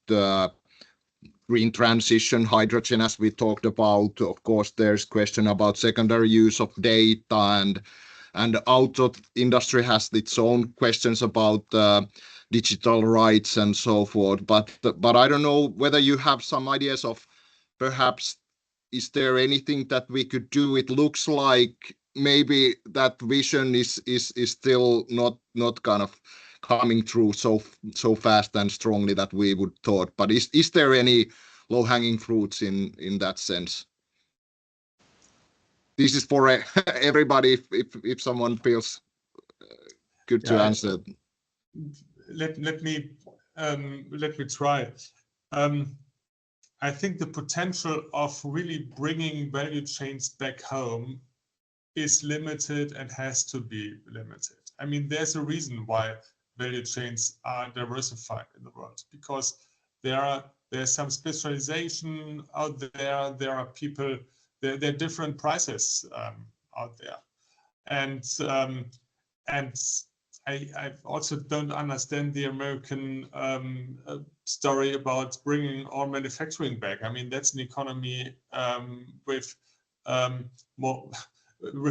[SPEAKER 9] green transition, hydrogen, as we talked about. Of course, there's question about secondary use of data, and auto industry has its own questions about digital rights and so forth. But I don't know whether you have some ideas of perhaps is there anything that we could do? It looks like maybe that vision is still not kind of coming through so fast and strongly that we would thought. But is there any low-hanging fruits in that sense? This is for everybody. If someone feels good to answer.
[SPEAKER 7] Let me try. I think the potential of really bringing value chains back home is limited and has to be limited. I mean, there's a reason why value chains are diversified in the world, because there's some specialization out there. There are people, there are different prices out there, and I also don't understand the American story about bringing all manufacturing back. I mean, that's an economy with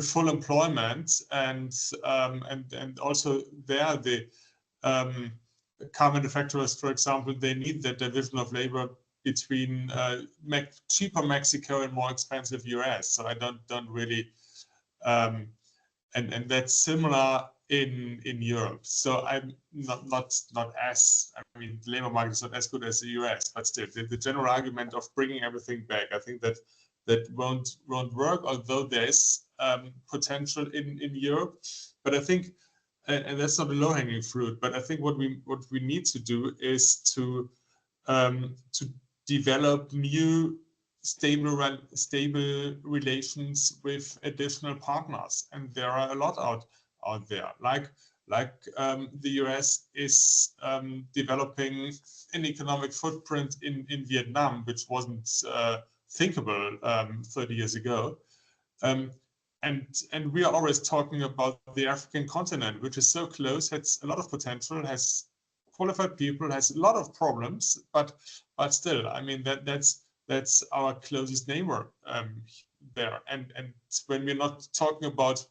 [SPEAKER 7] full employment, and also there the car manufacturers, for example, they need that division of labor between cheaper Mexico and more expensive US. So I don't really, and that's similar in Europe. So I'm not as, I mean, the labor market is not as good as the US, but still the general argument of bringing everything back, I think that won't work, although there's potential in Europe. But I think, and that's not a low-hanging fruit, but I think what we need to do is to develop new stable relations with additional partners, and there are a lot out there. Like the US is developing an economic footprint in Vietnam, which wasn't thinkable 30 years ago. And we are always talking about the African continent, which is so close, has a lot of potential, has qualified people, has a lot of problems, but still, I mean, that's our closest neighbor there. And when we're not talking about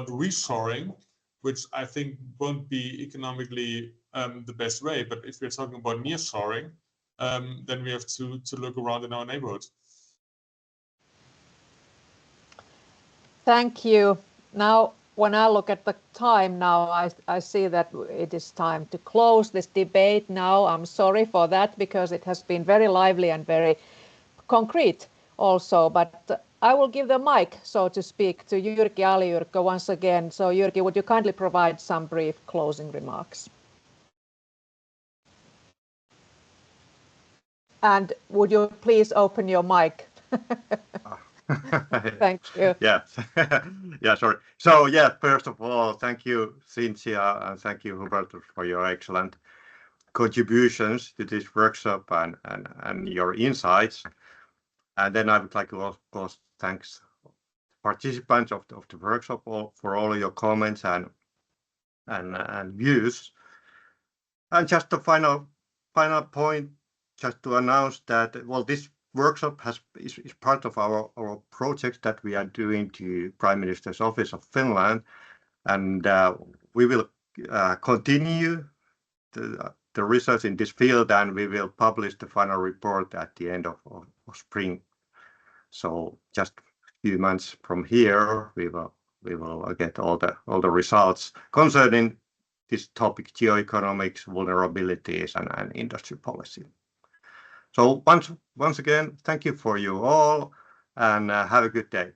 [SPEAKER 7] reshoring, which I think won't be economically the best way, but if we're talking about nearshoring, then we have to look around in our neighborhood.
[SPEAKER 1] Thank you. Now, when I look at the time now, I see that it is time to close this debate now. I'm sorry for that, because it has been very lively and very concrete also. But I will give the mic, so to speak, to Jyrki Alijyrkkö once again. So Jyrki, would you kindly provide some brief closing remarks? And would you please open your mic? Thank you.
[SPEAKER 8] Yeah, yeah, sorry. So yeah, first of all, thank you, Cinzia, and thank you, Hubertus, for your excellent contributions to this workshop and your insights. And then I would like to, of course, thank participants of the workshop for all your comments and views. And just a final point, just to announce that, well, this workshop is part of our project that we are doing to Prime Minister's Office of Finland, and we will continue the research in this field, and we will publish the final report at the end of spring. So just a few months from here, we will get all the results concerning this topic: geo-economics, vulnerabilities, and industry policy. So once again, thank you for you all, and have a good day.